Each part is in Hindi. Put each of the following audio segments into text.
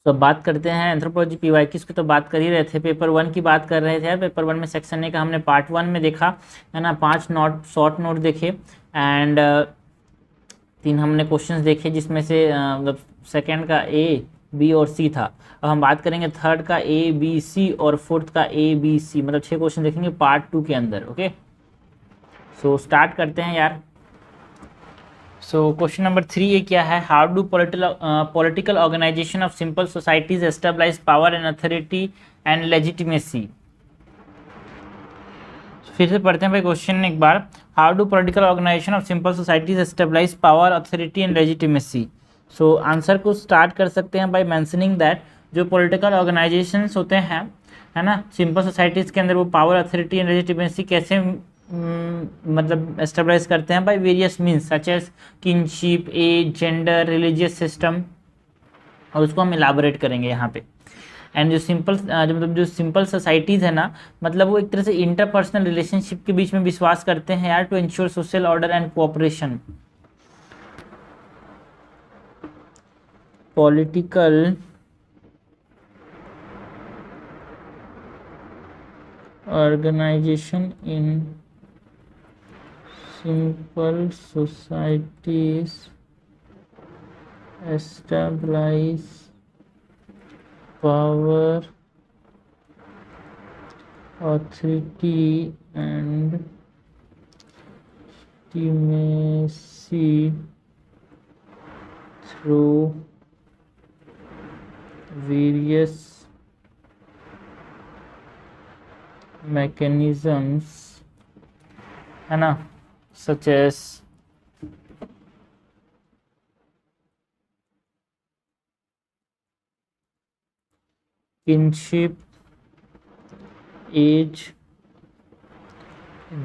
तो अब बात करते हैं एंथ्रोपोलॉजी पीवाईक्यूज की। तो बात कर ही रहे थे, पेपर 1 की बात कर रहे थे यार। पेपर 1 में सेक्शन ए का हमने पार्ट 1 में देखा है ना, 5 नोट शॉर्ट नोट देखे एंड 3 हमने क्वेश्चंस देखे, जिसमें से मतलब सेकंड का ए बी और सी था। अब हम बात करेंगे थर्ड का ए बी सी और फोर्थ का ए बी सी, मतलब 6 क्वेश्चन देखेंगे पार्ट 2 के अंदर। ओके, सो स्टार्ट करते हैं यार। सो क्वेश्चन नंबर 3 ये क्या है, how do political organisation of simple societies establish power and authority and legitimacy. फिर से पढ़ते हैं भाई क्वेश्चन एक बार, how do political organisation of simple societies establish power authority and legitimacy. So answer को स्टार्ट कर सकते हैं बाय मेंशनिंग दैट जो पॉलिटिकल ऑर्गेनाइजेशंस होते हैं है ना सिंपल सोसाइटीज़ के अंदर, वो पावर अथॉरिटी एंड लेजिटिमेसी कैसे मतलब एस्टेब्लिश करते हैं by various means such as kinship, age, gender, religious system, और उसको हम इलाबोरेट करेंगे यहाँ पे। एंड जो सिंपल सोसाइटीज़ है ना, मतलब वो एक तरह से इंटरपर्सनल रिलेशनशिप के बीच में विश्वास करते हैं यार, to ensure social order and cooperation. Political organization in simple societies establish power, authority and legitimacy through various mechanisms है ना, such as kinship, age,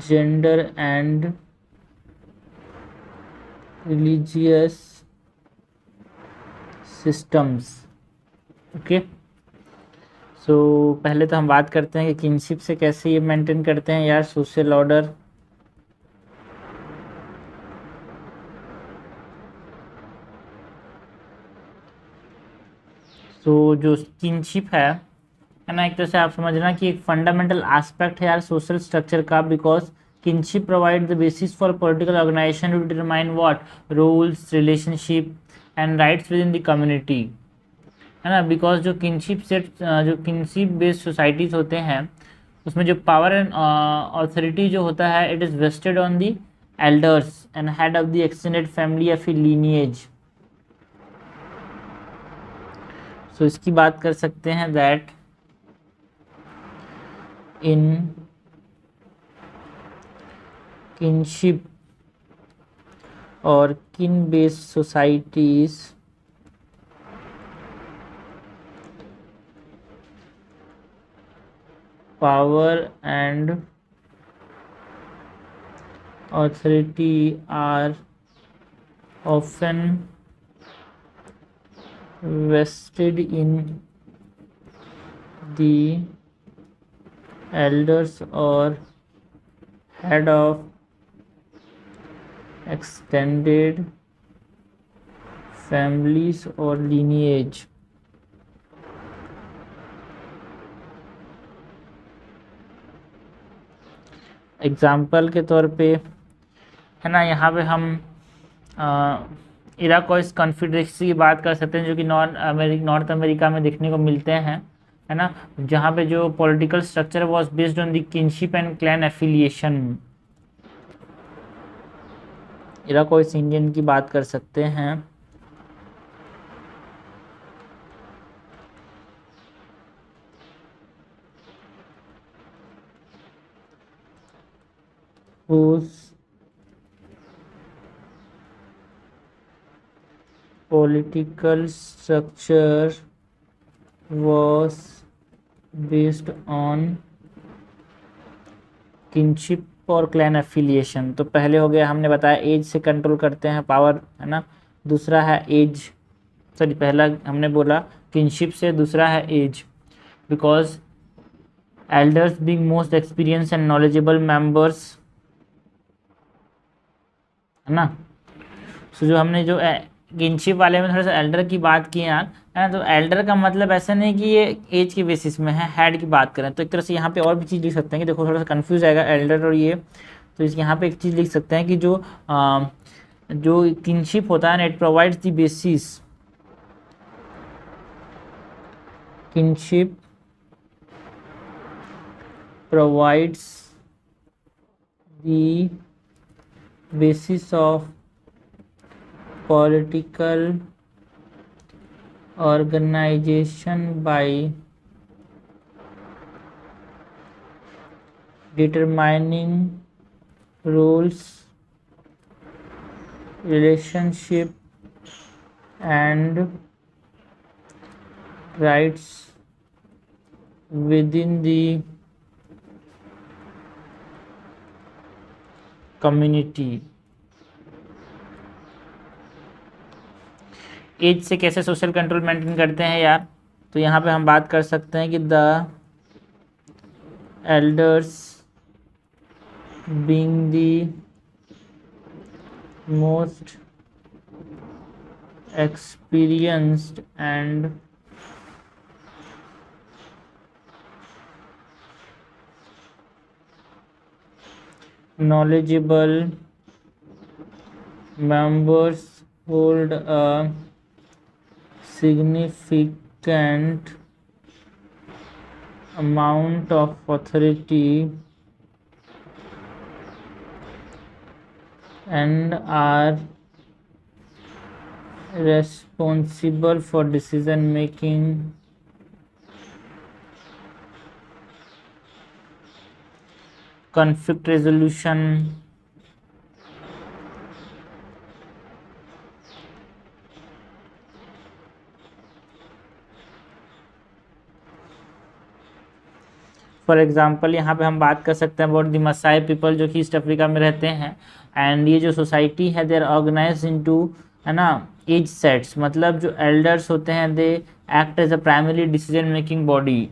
gender and religious systems। Okay, so पहले तो हम बात करते हैं कि किनशिप से कैसे ये मेंटेन करते हैं यार सोशल ऑर्डर। तो जो किनशिप है ना, एक तरह से आप समझना कि एक फंडामेंटल एस्पेक्ट है यार सोशल स्ट्रक्चर का, because kinship provide the basis for political organization to determine what rules, relationship and rights within the community, है ना। बिकॉज जो किनशिप बेस्ड सोसाइटीज़ होते हैं उसमें जो पावर एंड अथॉरिटी जो होता है, it is vested on the elders and head of the extended family या फिर लीनिएज। सो इसकी बात कर सकते हैं दैट इन किनशिप और किन based societies power and authority are often vested in the elders or head of extended families or lineage। Example के तौर पे है ना, यहाँ पे हम इराकोइस कॉन्फेडरेसी की बात कर सकते हैं, जो कि नॉर्थ अमेरिका में देखने को मिलते हैं, है ना, जहाँ पे जो political structure was based on the kinship and clan affiliation. Iroquois Indian की बात कर सकते हैं। whose political structure was based on kinship और क्लैन एफिलिएशन। तो पहले हो गया, हमने बताया एज से कंट्रोल करते हैं पावर, है ना। दूसरा है एज, सॉरी पहला हमने बोला किनशिप से, दूसरा है age, because elders being most experience and knowledgeable members, है ना। सो जो हमने जो किनशिप वाले में थोड़ा सा एल्डर की बात की यार, है ना। तो एल्डर का मतलब ऐसा नहीं कि ये एज के बेसिस में है, हेड की बात करें तो एक तरह से यहाँ पे और भी चीज़ लिख सकते हैं कि देखो थोड़ा सा कंफ्यूज आएगा एल्डर और ये। तो इस यहाँ पे एक चीज़ लिख सकते हैं कि जो किनशिप होता है ना, it provides the basis, kinship provides the basis of political organization by determining rules, relationship and rights within the community. एज से कैसे सोशल कंट्रोल मेंटेन करते हैं यार, तो यहाँ पे हम बात कर सकते हैं कि the elders being the most experienced and knowledgeable members hold a significant amount of authority and are responsible for decision making, conflict resolution, for example यहाँ पे हम बात कर सकते हैं अबाउट द मसाई पीपल जो कि ईस्ट अफ्रीका में रहते हैं। एंड ये जो सोसाइटी है दे आर ऑर्गेनाइज इनटू, है ना, एज सेट्स, मतलब जो एल्डर्स होते हैं they act as a primary decision making body.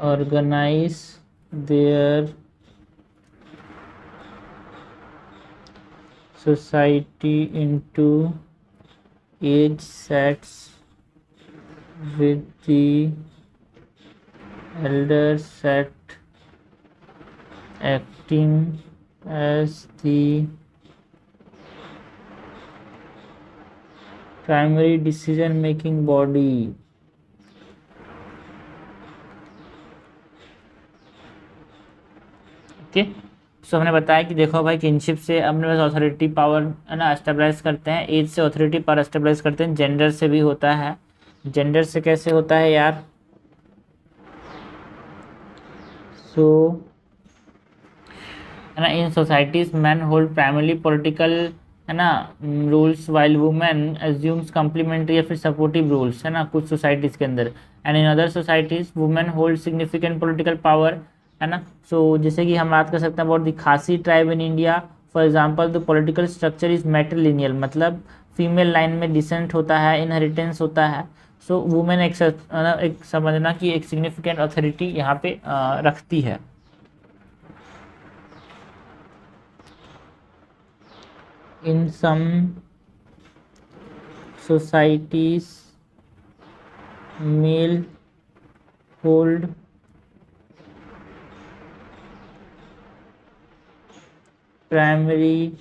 organize their society into age sets with the elder set acting as the primary decision making body। Okay, so हमने बताया कि देखो भाई किनशिप से अपने पास अथॉरिटी पावर, है ना, एस्टेब्लिश करते हैं, एज से अथॉरिटी पावर एस्टेब्लिश करते हैं, जेंडर से भी होता है। जेंडर से कैसे होता है यार, सो है ना, in societies man hold primarily political, है ना, rules while women assumes complementary या फिर सपोर्टिव रूल्स, है ना, कुछ सोसाइटीज के अंदर। And in other societies women hold significant political power, है ना। सो जैसे कि हम बात कर सकते हैं about the Khasi tribe in India, for example the political structure is matrilineal, मतलब फीमेल लाइन में डिसेंट होता है, इनहेरिटेंस होता है। सो वुमेन एक समझना कि एक सिग्निफिकेंट अथॉरिटी यहाँ पे रखती है। In some societies, male hold primary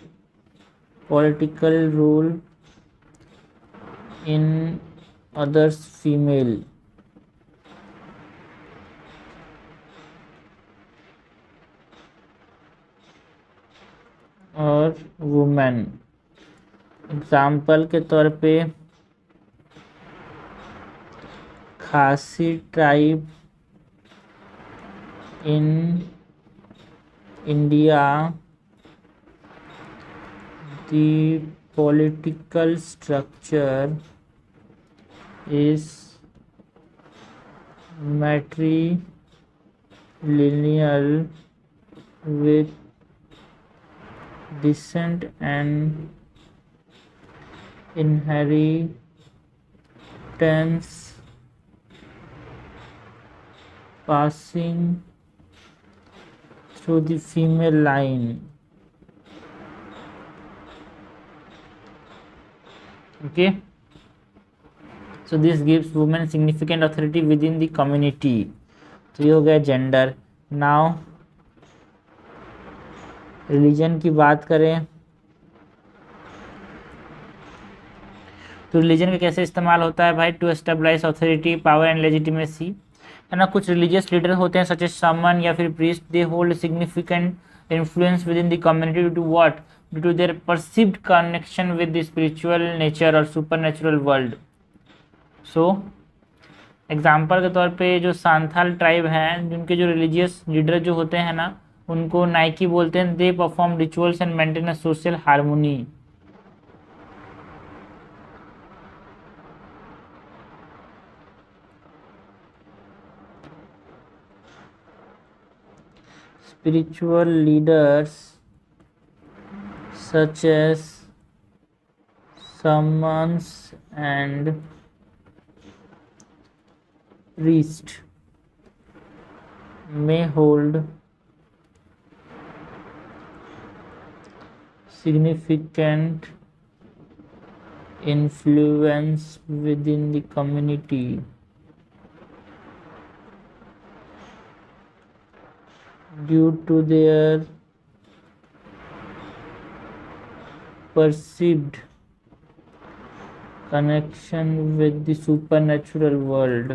political role, in others female। और वुमेन, एग्जाम्पल के तौर पे खासी tribe in India, the political structure is matrilineal with descent and inheritance substance passing through the female line. Okay, so this gives women significant authority within the community. तो ये हो गया जेंडर. नाउ रिलीजन की बात करें तो रिलीजन का कैसे इस्तेमाल होता है भाई, to establish authority, power and legitimacy, है ना. कुछ रिलीजियस लीडर होते हैं सच एज समन या फिर priest, they hold significant influence within the community due to what, due to their perceived connection with the spiritual nature और supernatural world. So example के तौर पे जो सांथाल ट्राइब हैं, जिनके जो रिलीजियस लीडर जो होते हैं ना, उनको नाइकी बोलते हैं. They perform rituals and maintain a social harmony. Spiritual leaders such as shamans and priests may hold significant influence within the community due to their perceived connection with the supernatural world.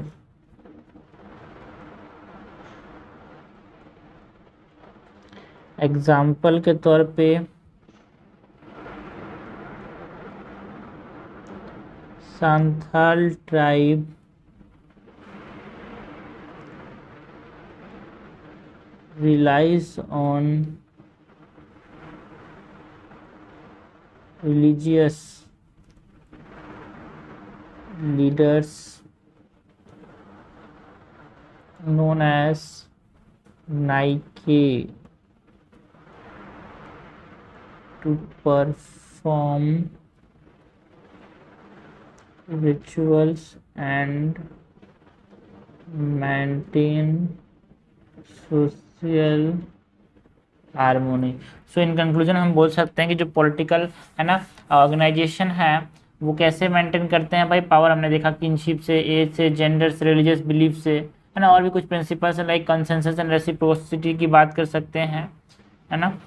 Example के तौर पे Santhal tribe relies on religious leaders known as Nike to perform rituals and maintain social harmony. So in conclusion हम बोल सकते हैं कि जो पॉलिटिकल है ना ऑर्गेनाइजेशन है वो कैसे मेंटेन करते हैं भाई, पावर हमने देखा किनशिप से, एज से, जेंडर से, रिलीजियस बिलीफ से, है ना. और भी कुछ प्रिंसिपल्स है लाइक कंसेंसस एंड रेसिप्रोसिटी की बात कर सकते हैं, है ना.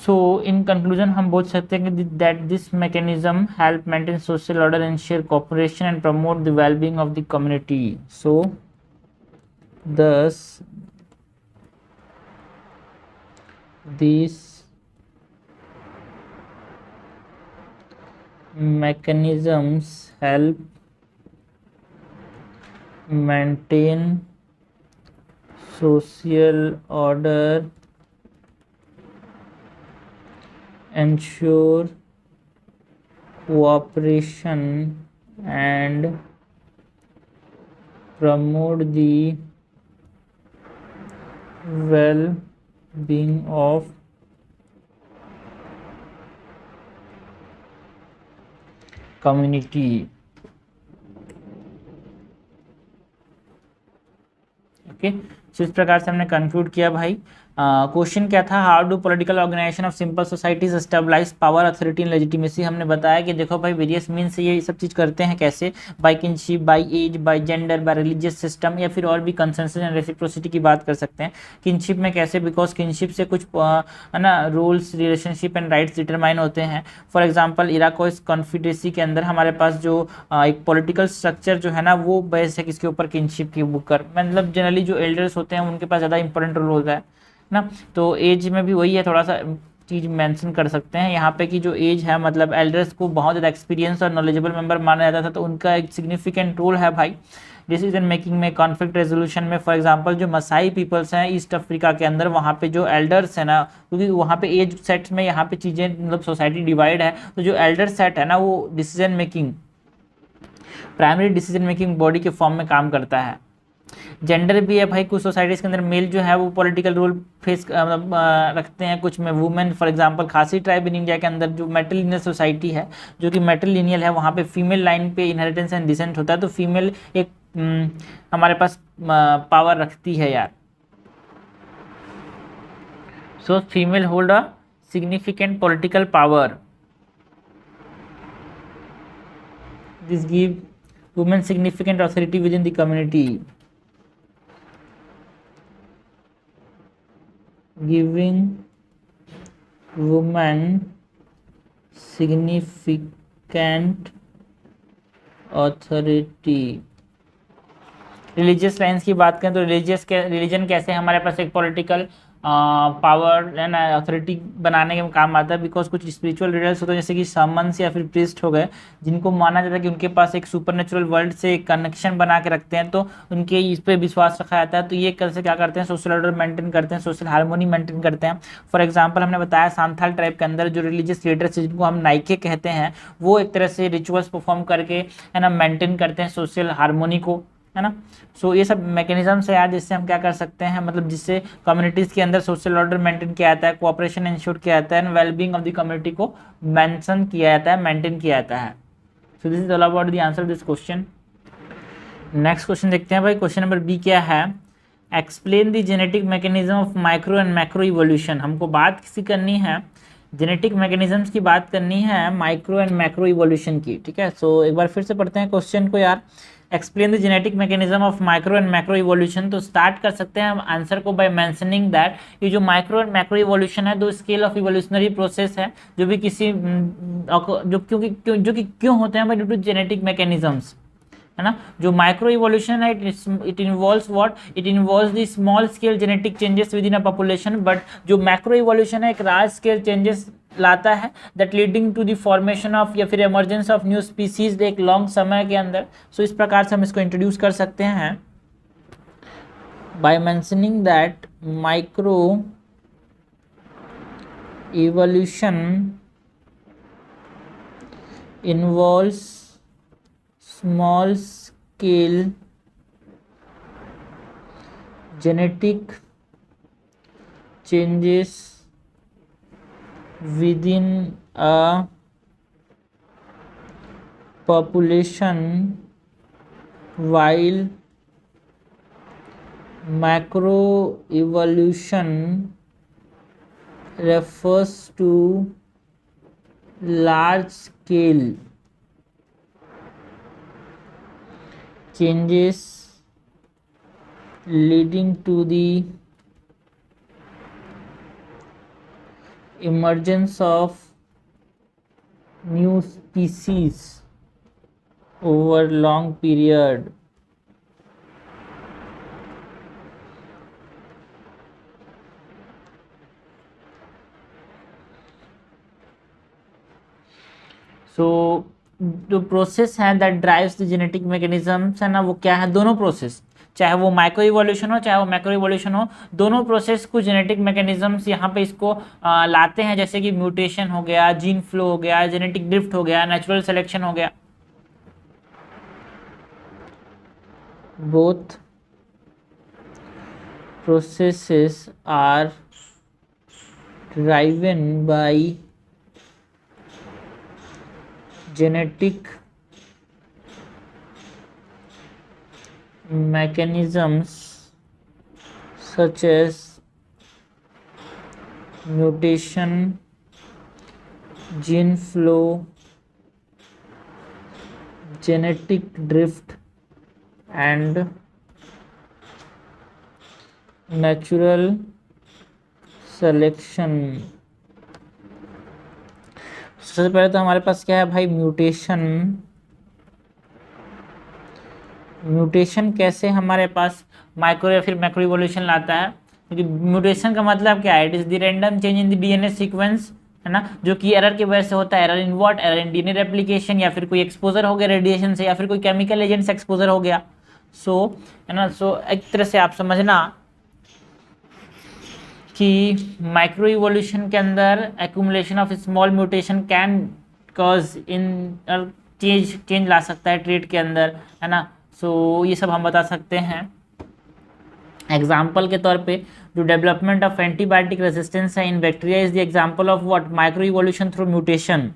सो इन कंक्लूजन हम बोल सकते हैं कि that this mechanism help maintain social order, ensure cooperation and promote the wellbeing of the community. So thus these mechanisms help maintain social order, ensure cooperation and promote the well-being of community. Okay, तो इस प्रकार से हमने कंक्लूड किया भाई. क्वेश्चन क्या था, how do political organisation of simple societies stabilize power, authority and legitimacy. हमने बताया कि देखो भाई वेरियस मीन से ये सब चीज़ करते हैं कैसे, by kinship, by age, by gender, by religious system, या फिर और भी कंसेंसस एंड रेसिप्रोसिटी की बात कर सकते हैं. किनशिप में कैसे, बिकॉज किनशिप से कुछ है ना rules, relationship and rights determine होते हैं. फॉर एग्जाम्पल इराकोइस कॉन्फेडरेसी के अंदर हमारे पास जो एक पॉलिटिकल स्ट्रक्चर जो है ना वो बेस्ड है किसके ऊपर, किनशिप के ऊपर. मतलब जनरली जो एल्डर्स होते हैं उनके पास ज़्यादा इंपॉर्टेंट रोल होता है ना. तो एज में भी वही है, थोड़ा सा चीज़ मेंशन कर सकते हैं यहाँ पे कि जो एज है मतलब एल्डर्स को बहुत ज़्यादा एक्सपीरियंस और नॉलेजेबल मेंबर माना जाता था, तो उनका एक सिग्निफिकेंट रोल है भाई डिसीजन मेकिंग में, कॉन्फ्लिक्ट रेजोल्यूशन में. फॉर एग्जांपल जो मसाई पीपल्स हैं ईस्ट अफ्रीका के अंदर, वहाँ पे जो एल्डर्स है ना, क्योंकि वहाँ पे एज सेट्स में यहाँ पे चीज़ें मतलब सोसाइटी डिवाइड है, तो जो एल्डर सेट है ना वो decision making, primary decision making body के फॉर्म में काम करता है. जेंडर भी है भाई, कुछ सोसाइटीज़ के अंदर मेल जो है वो पॉलिटिकल रोल फेस रखते हैं, कुछ में वुमेन। फॉर एग्जांपल खासी ट्राइब इन इंडिया के अंदर जो मैट्रिलिनियल सोसाइटी है, जो कि मैट्रिलिनियल है, वहाँ पे फीमेल लाइन पे इनहेरिटेंस एंड डिसेंट होता है, तो फीमेल एक हमारे पास पावर रखती है यार। So female hold a significant political power, this give women significant authority with in the community, giving women significant authority। Religious lines की बात करें तो रिलीजन कैसे हमारे पास एक पॉलिटिकल पावर एंड अथॉरिटी बनाने के काम आता है, बिकॉज कुछ स्पिरिचुअल लीडर्स होते हैं जैसे कि शामन्स या फिर प्रीस्ट हो गए, जिनको माना जाता है कि उनके पास एक सुपरनेचुरल वर्ल्ड से कनेक्शन बना के रखते हैं, तो उनके इस पर विश्वास रखा जाता है। तो ये कैसे क्या करते हैं, सोशल ऑर्डर मेंटेन करते हैं, सोशल हार्मोनी मेंटेन करते हैं। फॉर एग्जाम्पल हमने बताया सांथाल ट्राइब के अंदर जो रिलीजियस लीडर्स जिनको हम नाइके कहते हैं, वो एक तरह से रिचुअल्स परफॉर्म करके है ना मेंटेन करते हैं सोशल हार्मोनी को, है ना। सो ये सब मैकेनिज्म्स है यार, जिससे हम क्या कर सकते हैं, मतलब जिससे कम्युनिटीज़ के अंदर सोशल ऑर्डर मेंटेन किया जाता है, कोऑपरेशन इंश्योर किया जाता है, and wellbeing of the community को मेंशन किया जाता है, मेंटेन किया जाता है। So this is all about the answer this question. Next question देखते हैं भाई, क्वेश्चन नंबर बी क्या है, explain the genetic mechanism of micro and macro evolution. हमको बात किसी करनी है, जेनेटिक मैकेनिज्म्स की बात करनी है माइक्रो एंड मैक्रो इवोल्यूशन की, ठीक है। सो एक बार फिर से पढ़ते हैं क्वेश्चन को यार, explain the genetic mechanism of micro and macro evolution. तो स्टार्ट कर सकते हैं हम आंसर को बाय मेंशनिंग दैट ये जो माइक्रो एंड मैक्रो इवोल्यूशन है, दो स्केल ऑफ इवोल्यूशनरी प्रोसेस है, जो भी किसी जो कि क्यों होते हैं भाई, ड्यू टू जेनेटिक मैकेनिज्म्स, है ना। जो माइक्रो इवोल्यूशन है it involves what, it involves the small scale genetic changes within a population, but जो मैक्रो इवोल्यूशन है एक लार्ज स्केल चेंजेस लाता है, that leading to the formation of या फिर एमर्जेंस ऑफ न्यू स्पीसीज एक लॉन्ग समय के अंदर। सो इस प्रकार से हम इसको इंट्रोड्यूस कर सकते हैं by mentioning that micro evolution involves small scale genetic changes within a population, while macro evolution refers to large scale changes leading to the emergence of new species over long period. So जो प्रोसेस है that drives the genetic mechanisms है ना, वो क्या है, दोनों प्रोसेस, चाहे वो माइक्रो इवोल्यूशन हो चाहे वो मैक्रो इवोल्यूशन हो, दोनों प्रोसेस को जेनेटिक मैकेनिज्म्स यहाँ पे इसको लाते हैं, जैसे कि म्यूटेशन हो गया, जीन फ्लो हो गया, जेनेटिक ड्रिफ्ट हो गया, नेचुरल सिलेक्शन हो गया। Both processes are driven by genetic mechanisms such as mutation, gene flow, genetic drift and natural selection। सबसे पहले तो हमारे पास क्या है भाई, म्यूटेशन। म्यूटेशन कैसे हमारे पास माइक्रो या फिर मैक्रो इवोल्यूशन लाता है, क्योंकि म्यूटेशन का मतलब क्या है, it is the random change in the DNA sequence, है ना, जो कि एरर की वजह से होता है। Error in what, error in DNA replication, या फिर कोई एक्सपोजर हो गया रेडिएशन से, या फिर कोई केमिकल एजेंट से एक्सपोजर हो गया। सो है ना, सो एक तरह से आप समझना कि माइक्रो इवोल्यूशन के अंदर accumulation of small mutation can cause in change ला सकता है ट्रेट के अंदर, है ना। सो ये सब हम बता सकते हैं। एग्जाम्पल के तौर पे जो डेवलपमेंट ऑफ एंटीबायोटिक रेजिस्टेंस है इन bacteria is the example of what micro evolution through mutation,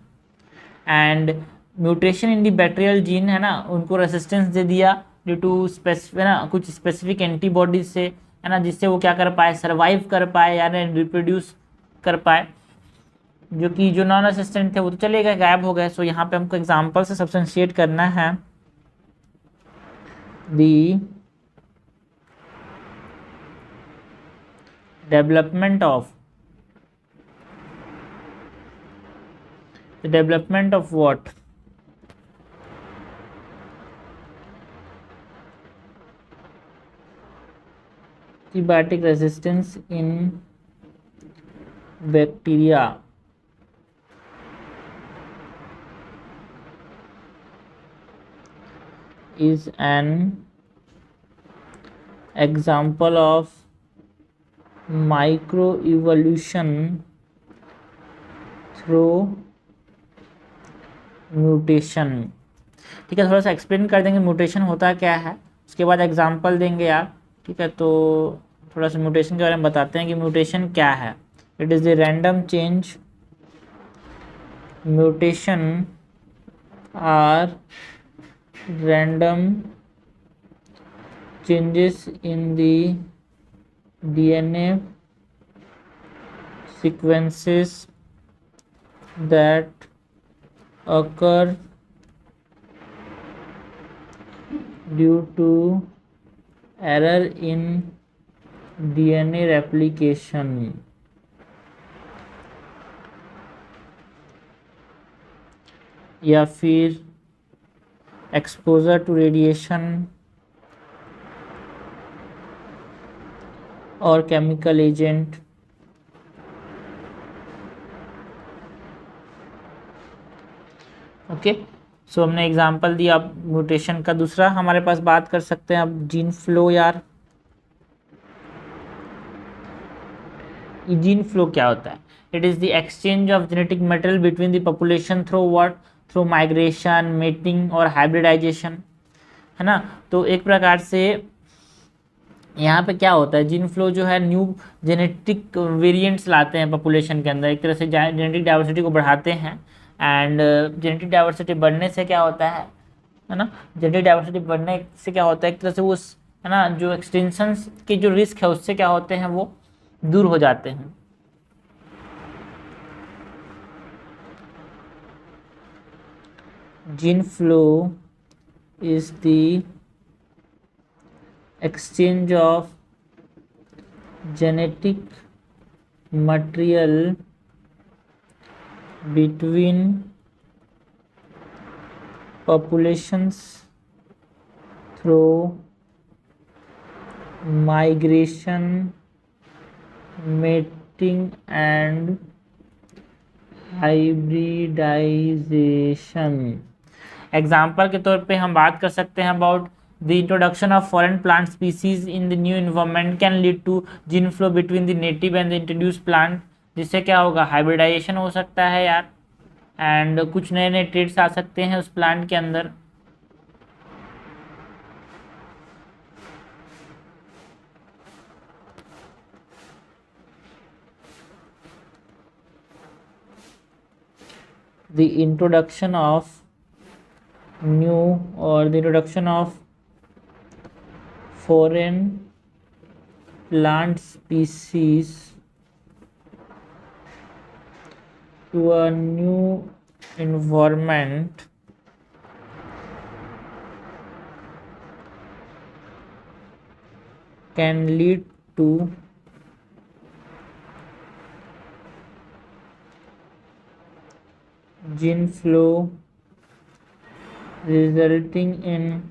and mutation in the bacterial gene है ना, उनको रेसिस्टेंस दे दिया ड्यू टू स्पेसिफिक ना कुछ स्पेसिफिक एंटीबॉडीज से, है ना, जिससे वो क्या कर पाए, सर्वाइव कर पाए यानी रिप्रोड्यूस कर पाए, जो कि जो नॉन असिस्टेंट थे वो तो चले गए, गायब हो गए। सो यहाँ पे हमको एग्जाम्पल से सब्सटेंशिएट करना है दी development of what antibiotic resistance in bacteria is an example of microevolution through mutation। ठीक है, थोड़ा सा एक्सप्लेन कर देंगे म्यूटेशन होता क्या है, उसके बाद एग्जांपल देंगे यार। ठीक है, तो थोड़ा सा म्यूटेशन के बारे में बताते हैं कि म्यूटेशन क्या है। It is the random change, mutation are random changes in the DNA sequences that occur due to error in DNA replication या फिर exposure to radiation और केमिकल एजेंट। ओके, सो हमने एग्जांपल दिया अब म्यूटेशन का। दूसरा हमारे पास बात कर सकते हैं अब जीन फ्लो यार। जीन फ्लो क्या होता है? It is the exchange of genetic material between the population through what, through migration, mating और हाइब्रिडाइजेशन, है ना। तो एक प्रकार से यहाँ पे क्या होता है, जीन फ्लो जो है न्यू जेनेटिक वेरिएंट्स लाते हैं पॉपुलेशन के अंदर, एक तरह से जेनेटिक डाइवर्सिटी को बढ़ाते हैं। एंड जेनेटिक डाइवर्सिटी बढ़ने से क्या होता है ना, जेनेटिक डाइवर्सिटी बढ़ने से क्या होता है, एक तरह से वो है ना जो एक्सटेंशन के जो रिस्क है उससे क्या होते हैं, वो दूर हो जाते हैं। Gene flow is the exchange of genetic material between populations through migration, mating and hybridization। Example के तौर पे हम बात कर सकते हैं about the introduction of foreign plant species in the new environment can lead to gene flow between the native and the introduced plant, जिससे क्या होगा, हाइब्रिडाइजेशन हो सकता है यार, एंड कुछ नए नए ट्रेड्स आ सकते हैं उस प्लांट के अंदर। the introduction of new or the introduction of foreign plant species to a new environment can lead to gene flow resulting in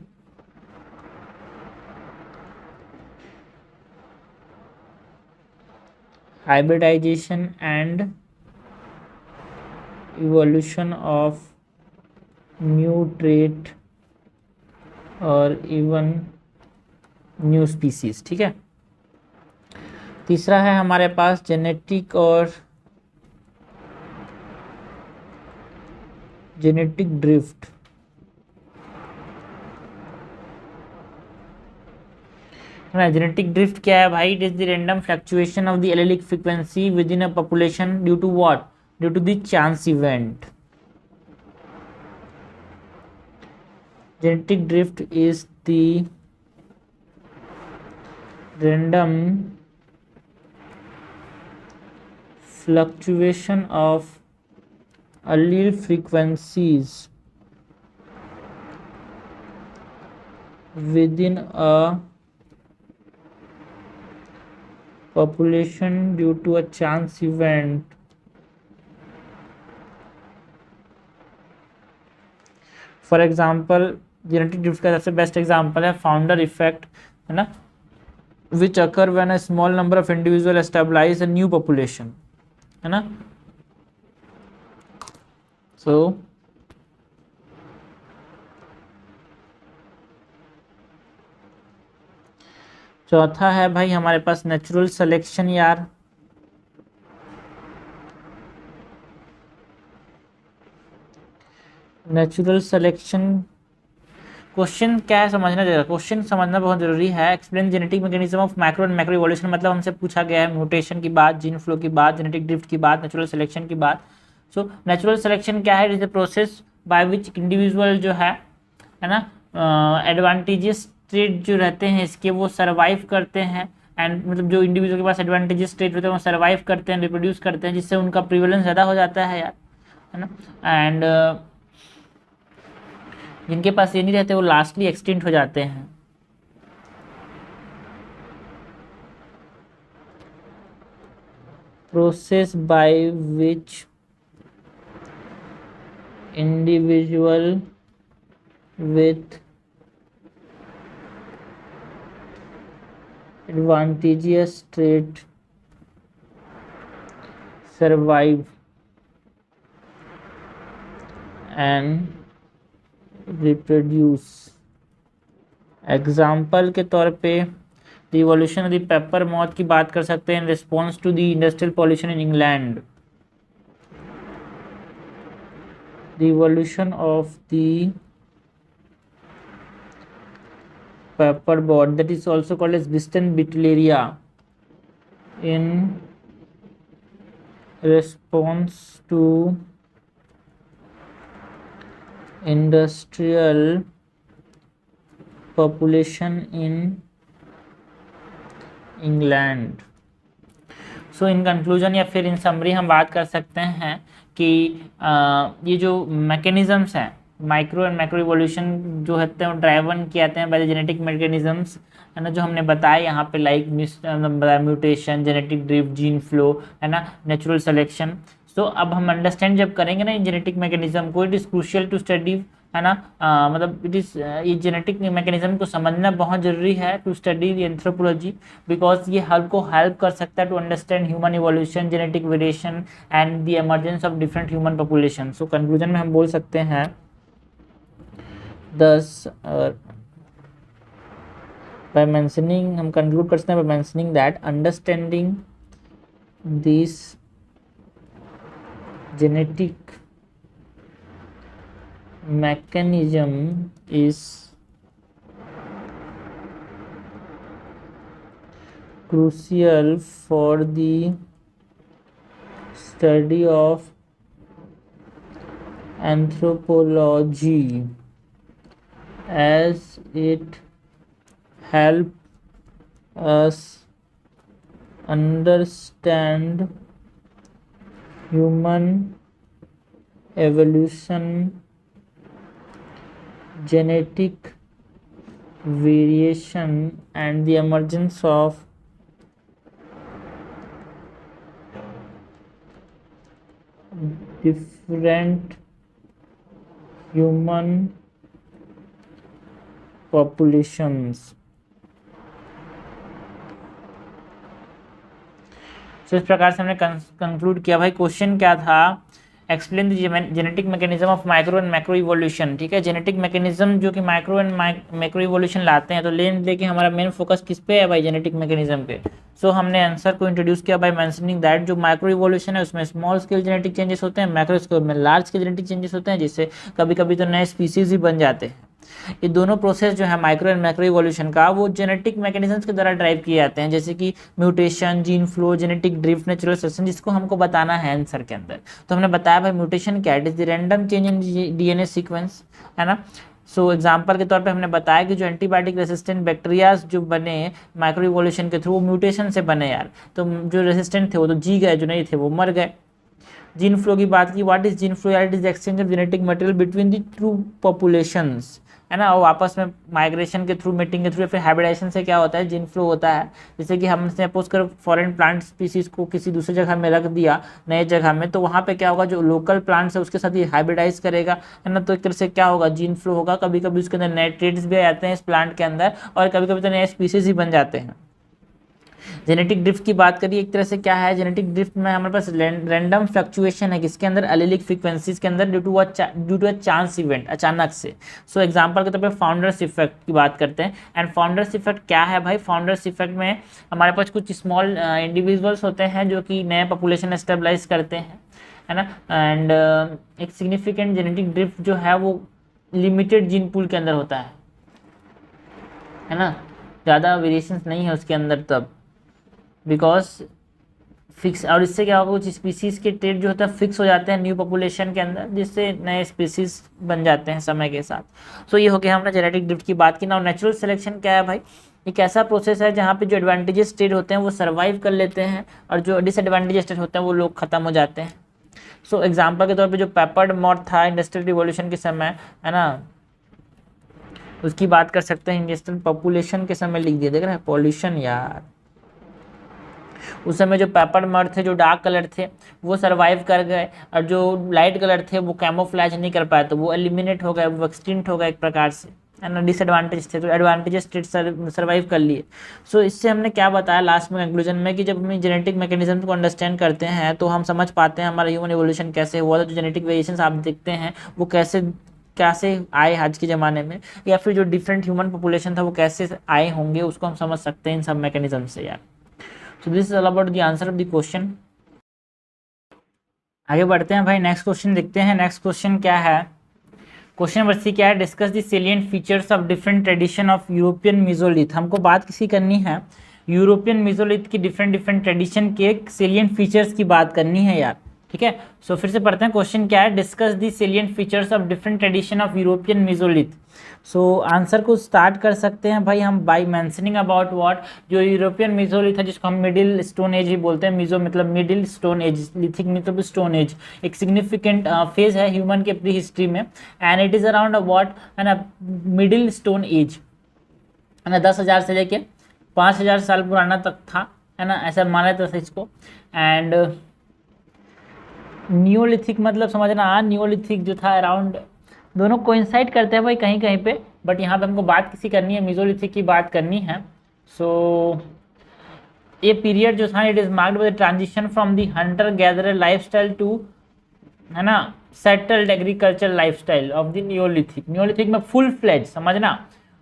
hybridization and evolution of new trait और इवन न्यू स्पीसीज। ठीक है, तीसरा है हमारे पास जेनेटिक और जेनेटिक ड्रिफ्ट। जेनेटिक ड्रिफ्ट क्या है भाई? It is the random fluctuation of the allelic frequency within a population due to what? Due to the chance event. Genetic drift is the random fluctuation of allele frequencies within a population due to a chance event. For example genetic drift का सबसे बेस्ट एग्जाम्पल है फाउंडर इफेक्ट, है ना, which occur when a small number of individual establishes a new population, है ना. सो चौथा है भाई हमारे पास नेचुरल सिलेक्शन यार. नेचुरल सिलेक्शन क्वेश्चन क्या है समझना चाहिए, क्वेश्चन समझना बहुत जरूरी है. Explain genetic mechanism of micro and macro evolution, मतलब हमसे पूछा गया है म्यूटेशन की बात, जीन फ्लो की बात, जेनेटिक ड्रिफ्ट की बात, नेचुरल सिलेक्शन की बात. सो नेचुरल सिलेक्शन क्या है? It is a process by which individual जो है ना, एडवांटेजेस ट्रेट जो रहते हैं इसके वो सर्वाइव करते हैं. एंड मतलब जो इंडिविजुअल के पास एडवांटेजेस ट्रेट होते हैं वो सर्वाइव करते हैं, रिप्रोड्यूस करते हैं, जिससे उनका प्रिवेलेंस ज़्यादा हो जाता है यार, है ना. एंड जिनके पास ये नहीं रहते वो लास्टली एक्सटिंक्ट हो जाते हैं. Process by which individual with advantageous trait survive and reproduce. Example के तौर पे the evolution of the pepper moth की बात कर सकते हैं in response to the industrial pollution in England. The evolution of the pepper bot, that is also called as Biston Beetleria, in response to industrial population in England. So in conclusion या फिर इन समरी हम बात कर सकते हैं कि ये जो मैकेनिज्म्स हैं माइक्रो एंड मैक्रो इवोल्यूशन जो होते हैं वो ड्राइवन किए जाते हैं बाय द जेनेटिक मैकेनिज्म्स, है ना, जो हमने बताया यहाँ पे like mutation, genetic drift, gene flow, है ना, नेचुरल सिलेक्शन. सो अब हम अंडरस्टैंड जब करेंगे ना जेनेटिक मैकेनिज्म को, it is crucial to study, है ना, मतलब इट इज़ ये जेनेटिक मैकेनिज्म को समझना बहुत ज़रूरी है to study the anthropology, because ये हमको हेल्प कर सकता है to understand human evolution, genetic variation and the emergence of different human population. So conclusion में हम बोल सकते हैं thus by mentioning, हम conclude कर सकते हैं by mentioning that understanding this genetic mechanism is crucial for the study of anthropology, as it help us understand human evolution, genetic variation and the emergence of different human populations. तो इस प्रकार से हमने कंक्लूड किया. भाई क्वेश्चन क्या था? Explain the genetic mechanism of micro and macro evolution. ठीक है, जेनेटिक मैकेनिज्म जो कि माइक्रो एंड मैक्रो इवोल्यूशन लाते हैं, तो लेके हमारा मेन फोकस किस पे है भाई? जेनेटिक मैकेनिज्म पे. सो हमने आंसर को इंट्रोड्यूस किया बाय मेंशनिंग दैट जो माइक्रो इवोल्यूशन है उसमें स्मॉल स्केल जेनेटिक चेंजेस होते हैं, मैक्रो स्केल में लार्ज स्केल जेनेटिक चेंजेस होते हैं, जिससे कभी कभी तो नए स्पीसीज ही बन जाते हैं. ये दोनों प्रोसेस जो है माइक्रो एंड मैक्रो इवोल्यूशन का, वो जेनेटिक मैकेनिज्म्स के द्वारा ड्राइव किए जाते हैं, जैसे कि mutation, gene flow, genetic drift, natural selection, जिसको हमको बताना है आंसर के अंदर। तो हमने बताया भाई म्यूटेशन क्या है, it is the random change in DNA sequence, है ना। सो एग्जाम्पल के तौर पे हमने बताया कि जो एंटीबायोटिक रेसिस्टेंट बैक्टीरियाज जो बने माइक्रो इवोल्यूशन के थ्रू, वो म्यूटेशन से बने यार। तो जो रेसिस्टेंट थे वो तो जी गए, जो नहीं थे वो मर गए। जीन फ्लो की बात की, व्हाट इज जीन फ्लो यार, it is exchange of genetic material between the two populations, है ना। और आपस में माइग्रेशन के थ्रू, मीटिंग के थ्रू, या फिर हाइब्रिडाइजेशन से क्या होता है, जीन फ्लो होता है। जैसे कि हम सपोज कर फॉरेन प्लांट स्पीसीज को किसी दूसरी जगह में रख दिया, नए जगह में, तो वहाँ पे क्या होगा, जो लोकल प्लांट्स है उसके साथ ये हाइब्रिडाइज करेगा, है ना। तो एक तरह से क्या होगा, जीन फ्लो होगा। कभी कभी उसके अंदर नए ट्रेड्स भी आ जाते हैं इस प्लांट के अंदर, और कभी कभी तो नए स्पीसीज ही बन जाते हैं। जेनेटिक ड्रिफ्ट की बात करिए, एक तरह से क्या है, जेनेटिक ड्रिफ्ट में हमारे पास रैंडम फ्लक्चुएशन है किसके अंदर, एलिलिक फ्रीक्वेंसीज के अंदर, due to a chance event, अचानक से। सो एग्जांपल के तौर पे फाउंडर्स इफेक्ट की बात करते हैं। एंड फाउंडर्स इफेक्ट क्या है भाई, फाउंडर्स इफेक्ट में हमारे पास कुछ स्मॉल इंडिविजुअल्स होते हैं जो कि नए पॉपुलेशन स्टेबलाइज करते हैं, है ना। एंड एक सिग्निफिकेंट जेनेटिक ड्रिफ्ट जो है वो लिमिटेड जीन पूल के अंदर होता है ना, ज़्यादा वेरिएशंस नहीं है उसके अंदर तब, बिकॉज फिक्स। और इससे क्या होगा, कुछ स्पीसीज के ट्रेड जो होता है फिक्स हो जाते हैं न्यू पॉपुलेशन के अंदर, जिससे नए स्पीसीज बन जाते हैं समय के साथ। सो ये हो गया, हमने जेनेटिक ड्रिफ्ट की बात की ना। नेचुरल सिलेक्शन क्या है भाई, एक ऐसा प्रोसेस है जहाँ पे जो एडवांटेजेस स्टेट होते हैं वो सर्वाइव कर लेते हैं, और जो डिसएडवांटेजेस स्टेट होते हैं वो लोग खत्म हो जाते हैं। सो एग्जाम्पल के तौर पे जो पेपर्ड मॉथ था इंडस्ट्रियल रिवॉल्यूशन के समय, है ना, उसकी बात कर सकते हैं। इंडस्ट्रियल पॉपुलेशन के समय लिख दिया, देख रहे हैं, पॉल्यूशन यार। उस समय जो पेपर मर थे, जो डार्क कलर थे, वो सर्वाइव कर गए, और जो लाइट कलर थे वो कैमोफ्लेज नहीं कर पाए, तो वो एलिमिनेट हो गए, वो एक्सटिंक्ट हो गए एक प्रकार से, है ना। डिसएडवांटेज थे, तो एडवांटेजेस स्टेट सर्वाइव कर लिए। सो इससे हमने क्या बताया लास्ट में कंक्लूजन में, कि जब हम जेनेटिक मैकेनिज्म को अंडरस्टैंड करते हैं तो हम समझ पाते हैं हमारा ह्यूमन एवोल्यूशन कैसे हुआ था। जो जेनेटिक वेरिएशंस आप देखते हैं वो कैसे कैसे आए आज के ज़माने में, या फिर जो डिफरेंट ह्यूमन पॉपुलेशन था वो कैसे आए होंगे, उसको हम समझ सकते हैं इन सब मैकेनिज्म से यार। So this is all about the answer of the question. आगे बढ़ते हैं भाई, नेक्स्ट क्वेश्चन देखते हैं। नेक्स्ट क्वेश्चन क्या है, क्वेश्चन नंबर सी क्या है, discuss the salient features of different tradition of European Mesolithic. हमको बात किसी करनी है यूरोपियन मेसोलिथ की डिफरेंट ट्रेडिशन के सेलिएंट फीचर्स की बात करनी है यार, ठीक है। सो फिर से पढ़ते हैं, क्वेश्चन क्या है, discuss the salient features of different tradition of European Mesolithic. So answer को स्टार्ट कर सकते हैं भाई हम बाय मेंशनिंग अबाउट व्हाट, जो यूरोपियन मेसोलिथ है जिसको हम मिडिल स्टोन एज ही बोलते हैं। मेसो मतलब मिडिल, स्टोन एज, लिथिक मतलब स्टोन एज, एक सिग्निफिकेंट फेज है ह्यूमन के प्री हिस्ट्री में। And it is around what, है ना, मिडिल स्टोन एज, है ना, 10,000 से लेके 5,000 साल पुराना तक था, है ना, ऐसा माना जाता था इसको। एंड नियोलिथिक मतलब समझना, नियोलिथिक जो था अराउंड, दोनों कोइंसाइड करते हैं भाई कहीं कहीं पे, बट यहाँ पे हमको बात किसी करनी है, मेसोलिथिक की बात करनी है। सो ये पीरियड जो था, it is marked by the transition from the hunter gatherer lifestyle to, है ना, settled agriculture lifestyle of the Neolithic. Neolithic में फुल फ्लेज, समझना,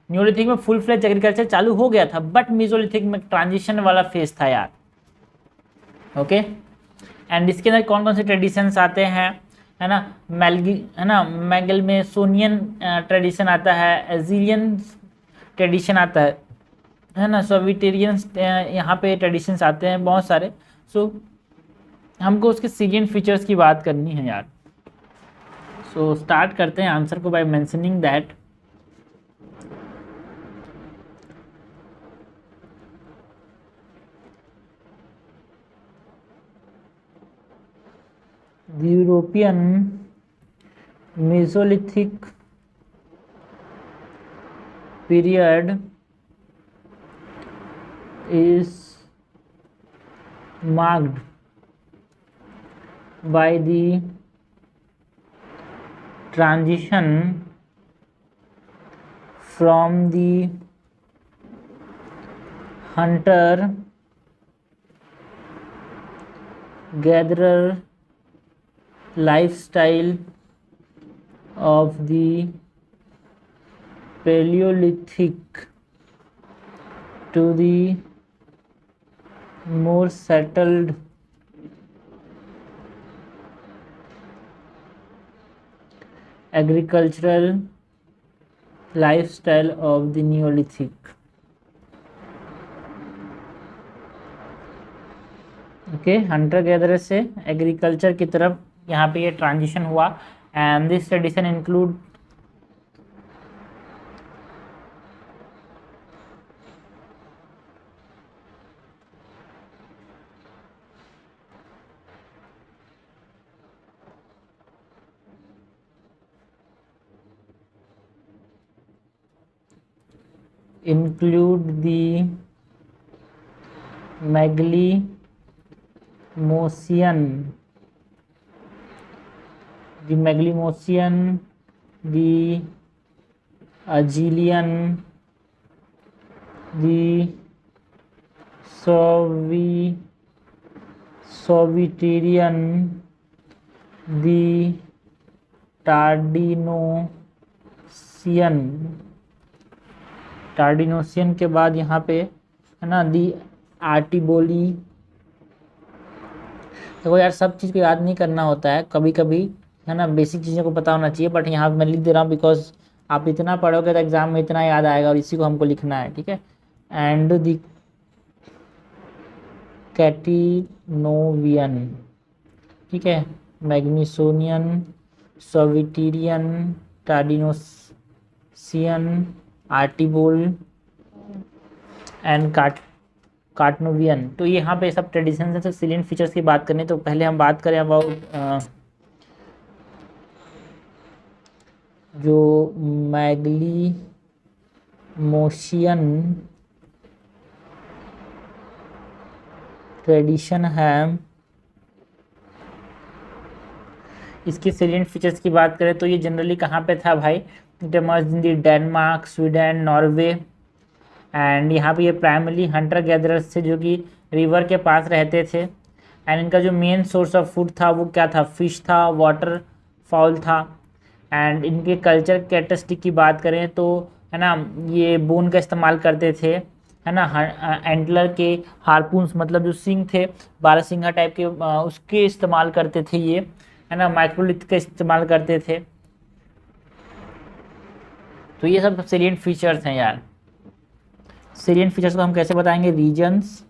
नियोलिथिक में फुल फ्लेज एग्रीकल्चर चालू हो गया था, बट मेसोलिथिक में ट्रांजिशन वाला फेज था यार, ओके। एंड इसके अंदर कौन कौन से ट्रेडिशंस आते हैं, है ना, मैगलमेसोनियन ट्रेडिशन आता है, एजीरियन ट्रेडिशन आता है ना, सोविटेरियंस, यहाँ पे ट्रेडिशंस आते हैं बहुत सारे। सो हमको उसके सीरियन फीचर्स की बात करनी है यार। सो स्टार्ट करते हैं आंसर को by mentioning that the European Mesolithic period is marked by the transition from the hunter gatherer lifestyle of the Paleolithic to the more settled agricultural lifestyle of the Neolithic. Okay, Hunter gatherer से एग्रीकल्चर की तरफ यहाँ पे ये ट्रांजिशन हुआ। And this tradition include the Megalymosian, the Agilian, the Sovitarian, the टार्डिनोसियन के बाद यहाँ पे है ना दी आर्टिबोली। देखो यार, सब चीज़ को याद नहीं करना होता है, कभी कभी है ना बेसिक चीज़ों को पता होना चाहिए, बट यहाँ मैं लिख दे रहा हूँ बिकॉज आप इतना पढ़ोगे तो एग्जाम में इतना याद आएगा और इसी को हमको लिखना है, ठीक है। एंड दी कैटिनोवियन, ठीक है, मैग्नीसोनियन, सोविटेरियन, टार्डिनोसियन, आर्टिबोल एंड कार्टनोवियन। तो यहाँ पे सब ट्रेडिशन से सिलियन फीचर्स की बात करनी, तो पहले हम बात करें अबाउट जो मैग्लीमोशियन ट्रेडिशन है, इसकी सिलियन फीचर्स की बात करें तो ये जनरली कहाँ पे था भाई, it emerged in the Denmark, Sweden, Norway. And यहाँ पे ये प्राइमरली हंटर गैदरर्स थे जो कि रिवर के पास रहते थे। एंड इनका जो मेन सोर्स ऑफ फूड था वो क्या था, फिश था, वाटर फाउल था। एंड इनके कल्चर कैरेक्टरिस्टिक की बात करें तो है ना ये बोन का इस्तेमाल करते थे, है ना, एंटलर के हारपून्स मतलब जो सिंग थे 12 सिंगा टाइप के उसके इस्तेमाल करते थे ये, है ना, माइक्रोलिथ का इस्तेमाल करते थे। तो ये सब सेलिएंट फीचर्स हैं यार। सेलिएंट फीचर्स को हम कैसे बताएंगे, रीजन्स,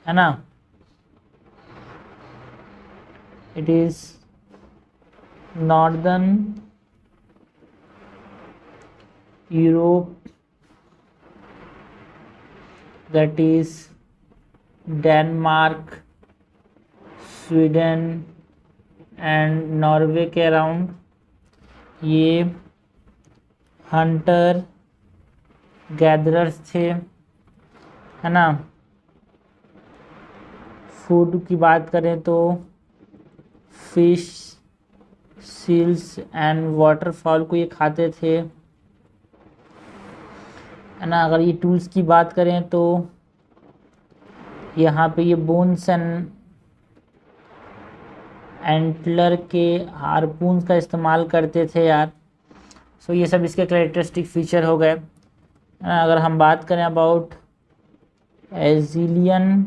है ना, it is northern Europe, that is Denmark, Sweden and Norway के अराउंड ये हंटर गैदरर्स थे, है ना। फूड की बात करें तो फिश, सील्स एंड वाटरफॉल को ये खाते थे, है ना। अगर ये टूल्स की बात करें तो यहाँ पे ये बोन्स एंड एंटलर के हारपून्स का इस्तेमाल करते थे यार। सो ये सब इसके कैरेक्टरिस्टिक फीचर हो गए। अगर हम बात करें अबाउट एजिलियन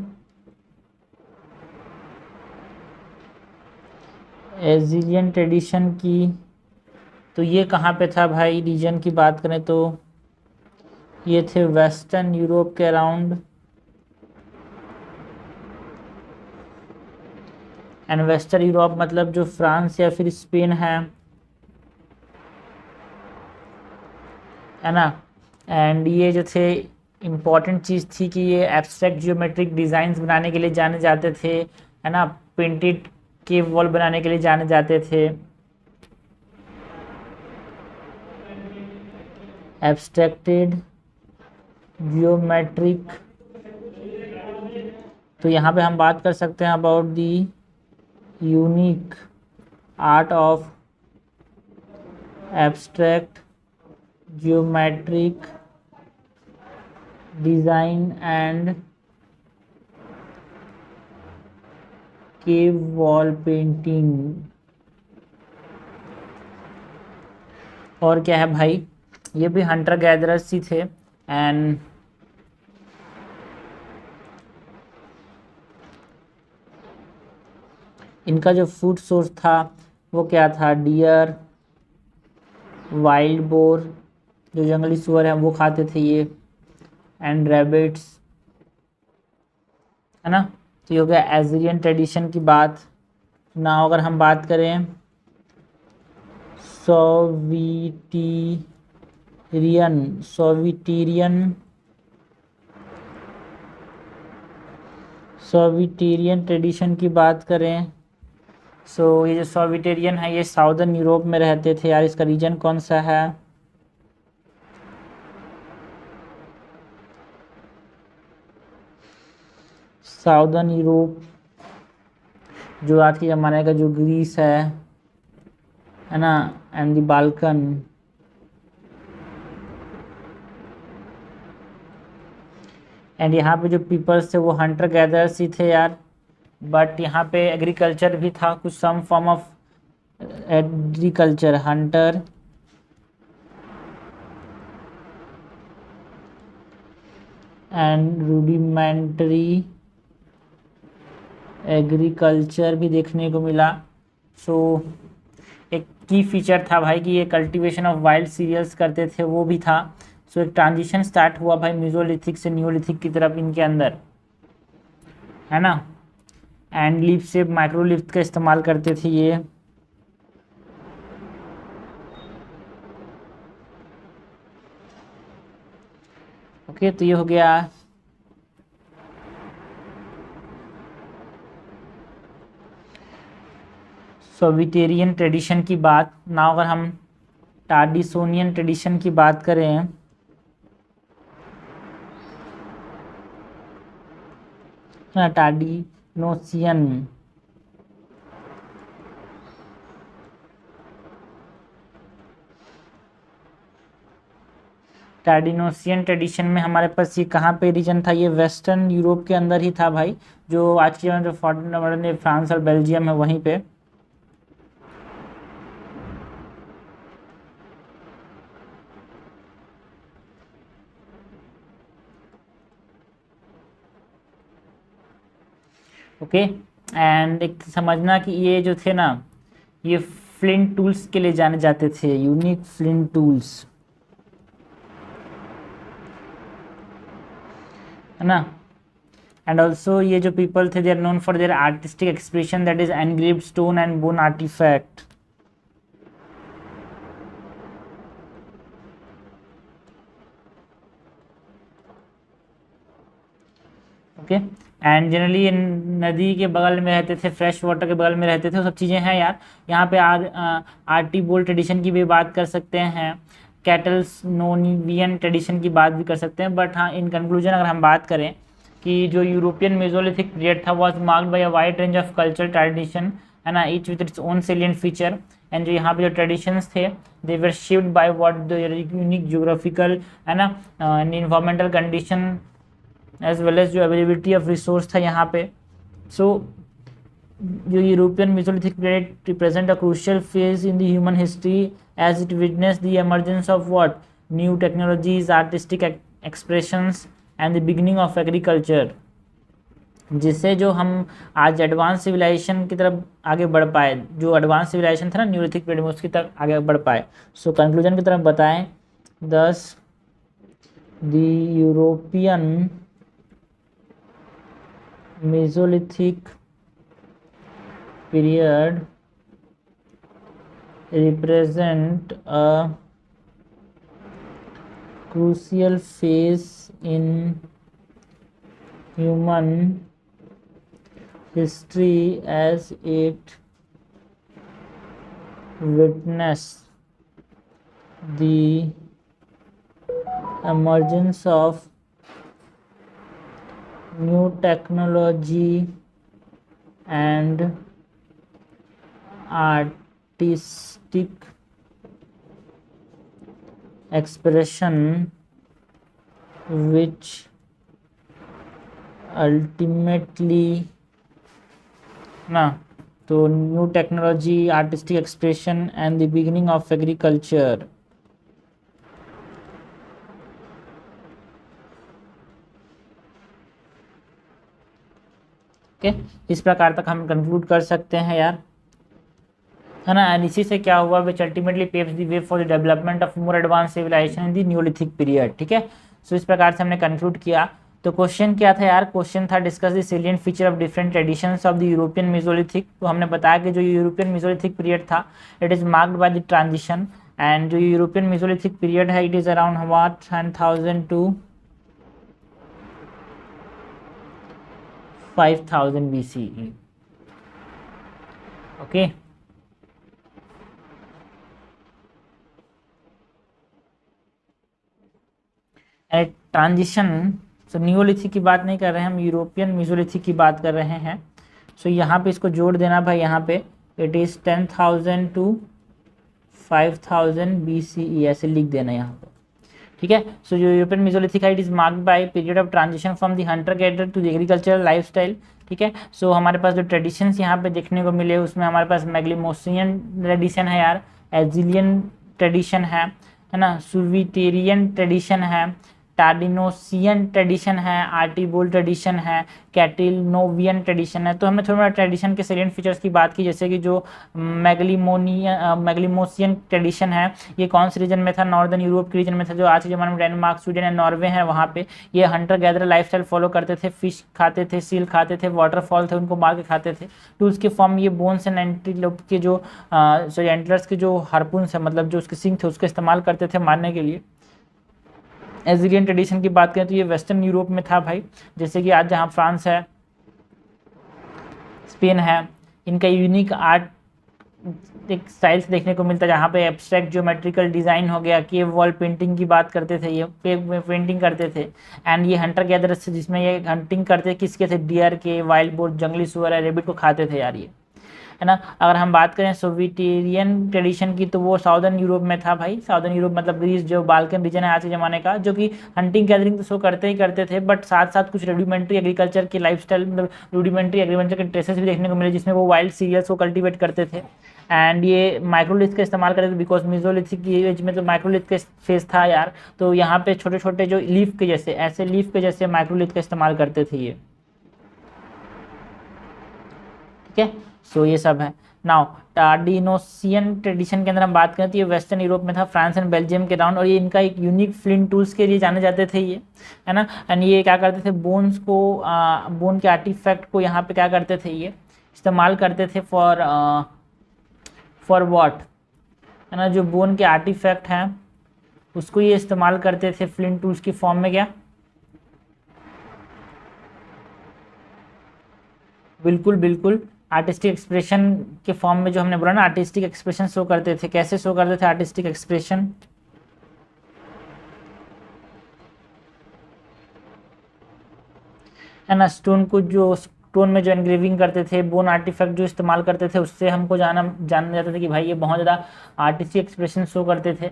ट्रेडिशन की, तो ये कहाँ पे था भाई, रीजन की बात करें तो ये थे वेस्टर्न यूरोप के अराउंड। एंड वेस्टर्न यूरोप मतलब जो फ्रांस या फिर स्पेन है ना। एंड ये जो थे इम्पॉर्टेंट चीज़ थी कि ये एब्स्ट्रैक्ट जियोमेट्रिक डिज़ाइंस बनाने के लिए जाने जाते थे, है ना, पेंटेड केव वॉल बनाने के लिए जाने जाते थे। एब्स्ट्रैक्टेड जियोमेट्रिक, तो यहाँ पे हम बात कर सकते हैं about the unique art of abstract geometric design and cave wall painting. और क्या है भाई, ये भी हंटर गैदरर्स ही थे। एंड इनका जो फूड सोर्स था वो क्या था, डियर, वाइल्ड बोर जो जंगली सुअर है वो खाते थे ये, एंड रैबिट्स, है ना। तो ये हो गया एजरियन ट्रेडिशन की बात। ना अगर हम बात करें सोविटेरियन ट्रेडिशन की बात करें, सो ये जो सोविटेरियन है ये साउदर्न यूरोप में रहते थे यार। इसका रीजन कौन सा है? साउदर्न यूरोप, जो आज के ज़माने का जो ग्रीस है ना, एंड द बाल्कन। एंड यहाँ पे जो पीपल्स थे वो हंटर गैदर्स ही थे यार, बट यहाँ पे एग्रीकल्चर भी था, कुछ some form of agriculture, hunter and rudimentary agriculture भी देखने को मिला। सो एक की फीचर था भाई कि ये कल्टीवेशन ऑफ वाइल्ड सीरियल्स करते थे, वो भी था। सो एक ट्रांजिशन स्टार्ट हुआ भाई मीजोलिथिक से नियोलिथिक की तरफ इनके अंदर, है ना। एंड लीफ से माइक्रोलिफ्ट का इस्तेमाल करते थे ये। ओके, तो ये हो गया सोविटेरियन ट्रेडिशन की बात। ना अगर हम टार्डिसोनियन ट्रेडिशन की बात करें, टार्डिनोसियन, टार्डिनोसियन ट्रेडिशन में हमारे पास ये कहाँ पे रीजन था? ये वेस्टर्न यूरोप के अंदर ही था भाई, जो आज के जो मॉडर्न फ्रांस और बेल्जियम है वहीं पे। ओके, एंड एक समझना कि ये जो थे ना, ये फ्लिंट टूल्स के लिए जाने जाते थे, यूनिक फ्लिंट टूल्स, है ना। एंड ऑल्सो ये जो पीपल थे they are known for their artistic expression, that is engraved stone and bone artifact. Okay, and generally ये नदी के बगल में रहते थे, फ्रेश वाटर के बगल में रहते थे, वो सब चीज़ें हैं यार। यहाँ पे आर्टिबोल ट्रेडिशन की भी बात कर सकते हैं, कैटल्स नोनिवियन ट्रेडिशन की बात भी कर सकते हैं। बट हाँ, इन कंक्लूजन अगर हम बात करें कि जो यूरोपियन मेसोलिथिक पीरियड था was marked by a wide range of cultural tradition, है ना, each with its own salient feature. And जो यहाँ पे जो ट्रेडिशंस थे they were shaped by what the unique geographical, है ना, environmental condition as well as जो अवेलेबिलिटी ऑफ रिसोर्स था यहाँ पे। सो जो European Mesolithic period represent a crucial phase in the human history as it witness the emergence of what new technologies, artistic expressions and the beginning of agriculture, जिससे जो हम आज एडवांस सिविलाइजेशन की तरफ आगे बढ़ पाए, जो एडवांस सिविलाइजेशन था ना न्यूलिथिक पीरियड में, उसकी तरफ आगे बढ़ पाए। सो कंक्लूजन की तरफ बताएं, दस the European Mesolithic period represent a crucial phase in human history as it witnessed the emergence of new technology and artistic expression which ultimately ना, तो new technology, artistic expression and the beginning of agriculture. Okay, इस प्रकार तक हम कंक्लूड कर सकते हैं यार, है ना। एंड इसी से क्या हुआ, which ultimately paves the way for the development of more advance civilisation in the Neolithic period. ठीक है, सो इस प्रकार से हमने कंक्लूड किया। तो क्वेश्चन क्या था यार, क्वेश्चन था discuss the salient feature of different traditions of the European Mesolithic. तो हमने बताया कि जो यूरोपियन मेसोलिथिक पीरियड था it is marked by the transition, and जो यूरोपियन मेसोलिथिक पीरियड है it is around what 10,000 to 5,000 BCE। Okay, and transition, so Neolithic की बात नहीं कर रहे हैं हम, यूरोपियन मेसोलिथिक की बात कर रहे हैं। सो यहाँ पे इसको जोड़ देना भाई, यहाँ पे इट इज 10,000 टू 5,000 BCE ऐसे लिख देना यहाँ पे। ठीक है, सो जो यूरोपियन मेसोलिथिक है it is marked by period of transition from the hunter gatherer to the agricultural lifestyle. ठीक है, सो हमारे पास जो ट्रेडिशंस यहाँ पे देखने को मिले उसमें हमारे पास मैग्लिमोसियन ट्रेडिशन है यार, एजिलियन ट्रेडिशन है ना, सुविटेरियन ट्रेडिशन है, टार्डिनोसियन ट्रेडिशन है, आर्टिबोल ट्रेडिशन है, कैटिलनोवियन ट्रेडिशन है। तो हमने थोड़ा ट्रेडिशन के सेलिएंट फीचर्स की बात की, जैसे कि जो मैग्लिमोसियन ट्रेडिशन है ये कौन से रीजन में था, नॉर्दर्न यूरोप के रीजन में था, जो आज के ज़माने में डेनमार्क, स्वीडन एंड नॉर्वे है वहाँ पे। ये हंटर गैदर लाइफस्टाइल फॉलो करते थे, फिश खाते थे, सील खाते थे, वाटरफॉल थे उनको मार के खाते थे। टूल्स के फॉर्म ये बोन्स एंड एंटीलोप के जो एंटलर्स के जो हार्पून्स है, मतलब जो उसके सिंग थे उसका इस्तेमाल करते थे मारने के लिए। एजिलियन ट्रेडिशन की बात करें तो ये वेस्टर्न यूरोप में था भाई, जैसे कि आज जहाँ फ्रांस है, स्पेन है, इनका यूनिक आर्ट एक स्टाइल से देखने को मिलता है, जहाँ पे एब्स्ट्रैक्ट ज्योमेट्रिकल डिज़ाइन हो गया, केव वॉल पेंटिंग की बात करते थे, ये पेंटिंग करते थे। एंड ये हंटर गैदरर्स से जिसमें ये हंटिंग करते किसके थे, डियर के, वाइल्ड बोर, जंगली सुअर है, रेबिट को खाते थे यार ये, है ना। अगर हम बात करें सोविटेरियन ट्रेडिशन की तो वो साउदर्न यूरोप में था भाई। साउदर्न यूरोप मतलब ग्रीस, जो बाल्कन रीजन है आज के ज़माने का, जो कि हंटिंग गैदरिंग तो शो करते ही करते थे, बट साथ साथ कुछ रूडिमेंट्री एग्रीकल्चर की लाइफस्टाइल, मतलब रूडिमेंट्री एग्रीकल्चर के ट्रेसेस भी देखने को मिले, जिसमें वो वाइल्ड सीरियल्स को कल्टीवेट करते थे। एंड ये माइक्रोलिथ का इस्तेमाल करते थे, बिकॉज मेसोलिथिक एज में तो माइक्रोलिथ का फेज था यार। तो यहाँ पे छोटे छोटे जो लीफ के जैसे, ऐसे लीफ के जैसे माइक्रोलिथ का इस्तेमाल करते थे ये। ठीक है, सो ये सब है। नाउ टार्डिनोसियन ट्रेडिशन के अंदर हम बात करें तो ये वेस्टर्न यूरोप में था, फ्रांस एंड बेल्जियम के राउंड, और ये इनका एक यूनिक फ्लिंट टूल्स के लिए जाने जाते थे ये, है ना। एंड ये क्या करते थे, बोन्स को, बोन के आर्टिफैक्ट को यहाँ पे क्या करते थे, ये इस्तेमाल करते थे फॉर व्हाट, है ना। जो बोन के आर्टिफैक्ट हैं उसको ये इस्तेमाल करते थे फ्लिंट टूल्स की फॉर्म में, क्या, बिल्कुल बिल्कुल आर्टिस्टिक एक्सप्रेशन के फॉर्म में, जो हमने बोला ना आर्टिस्टिक एक्सप्रेशन शो करते थे। कैसे शो करते थे आर्टिस्टिक एक्सप्रेशन, है ना। स्टोन में जो एनग्रेविंग करते थे, बोन आर्टिफैक्ट जो इस्तेमाल करते थे, उससे हमको जाना जाता था कि भाई ये बहुत ज़्यादा आर्टिस्टिक एक्सप्रेशन शो करते थे,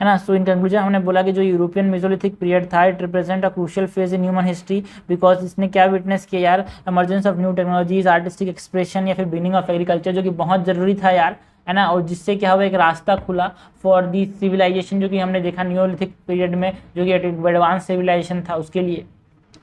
है ना। सो इन कंक्लूजन हमने बोला कि जो यूरोपियन मेसोलिथिक पीरियड था it represent a crucial phase in human history, because इसने क्या विटनेस किया यार, emergence of new technologies, artistic expression या फिर बिगिनिंग ऑफ एग्रीकल्चर, जो कि बहुत ज़रूरी था यार, है ना। और जिससे क्या हुआ, एक रास्ता खुला फॉर दी सिविलाइजेशन, जो कि हमने देखा न्यूलिथिक पीरियड में, जो कि एडवांस सिविलाइजेशन था उसके लिए।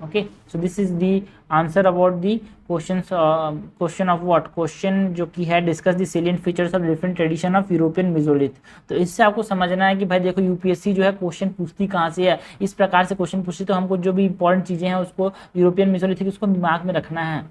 Okay, so this is the answer about the question of what, question जो कि है discuss the salient features of different tradition of European Mesolithic. तो इससे आपको समझना है कि भाई देखो यूपीएससी जो है क्वेश्चन पूछती कहाँ से है, इस प्रकार से क्वेश्चन पूछती, तो हमको जो भी इंपॉर्टेंट चीज़ें हैं उसको यूरोपियन मेसोलिथिक उसको दिमाग में रखना है।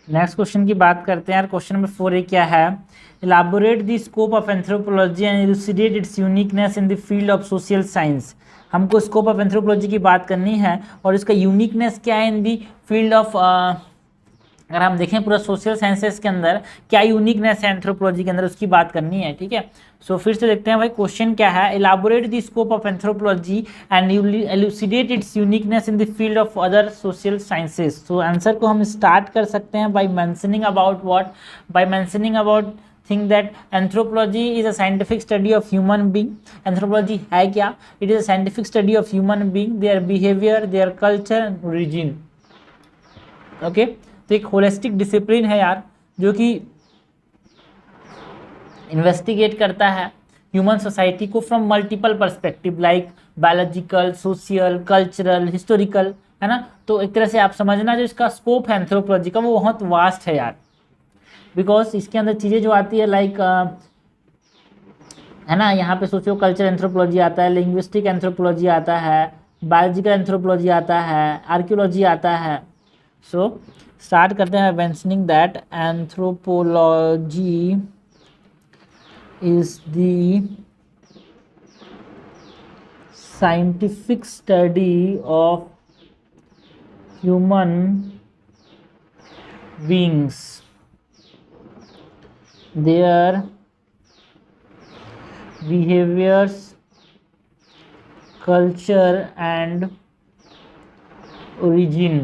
नेक्स्ट क्वेश्चन की बात करते हैं यार, क्वेश्चन नंबर 4 क्या है, elaborate the scope of anthropology and elucidate its uniqueness in the field of social science. हमको स्कोप ऑफ एंथ्रोपोलॉजी की बात करनी है और इसका यूनिकनेस क्या है इन द फील्ड ऑफ, अगर हम देखें पूरा सोशल साइंसेस के अंदर क्या यूनिकनेस है एंथ्रोपोलॉजी के अंदर, उसकी बात करनी है। ठीक है, सो फिर से देखते हैं भाई क्वेश्चन क्या है, elaborate the scope of anthropology and elucidate its uniqueness in the field of other social sciences. So answer को हम स्टार्ट कर सकते हैं by mentioning about what, by mentioning about think that anthropology is a scientific study of human being। anthropology है क्या, it is a scientific study of human being, their behavior, their culture and origin। Okay, तो एक होलिस्टिक डिसिप्लिन है यार, जो कि इन्वेस्टिगेट करता है ह्यूमन सोसाइटी को from multiple perspective like biological, social, cultural, historical, है ना। तो एक तरह से आप समझना जो इसका स्कोप है एंथ्रोपोलॉजी का वो बहुत वास्ट है यार, बिकॉज इसके अंदर चीज़ें जो आती है लाइक है ना, यहाँ पे सोशियो कल्चर एंथ्रोपोलॉजी आता है, लिंग्विस्टिक एंथ्रोपोलॉजी आता है, बायोलॉजिकल एंथ्रोपोलॉजी आता है, आर्कियोलॉजी आता है। सो स्टार्ट करते हैं mentioning that anthropology is the scientific study of human beings, their behaviors, culture and origin.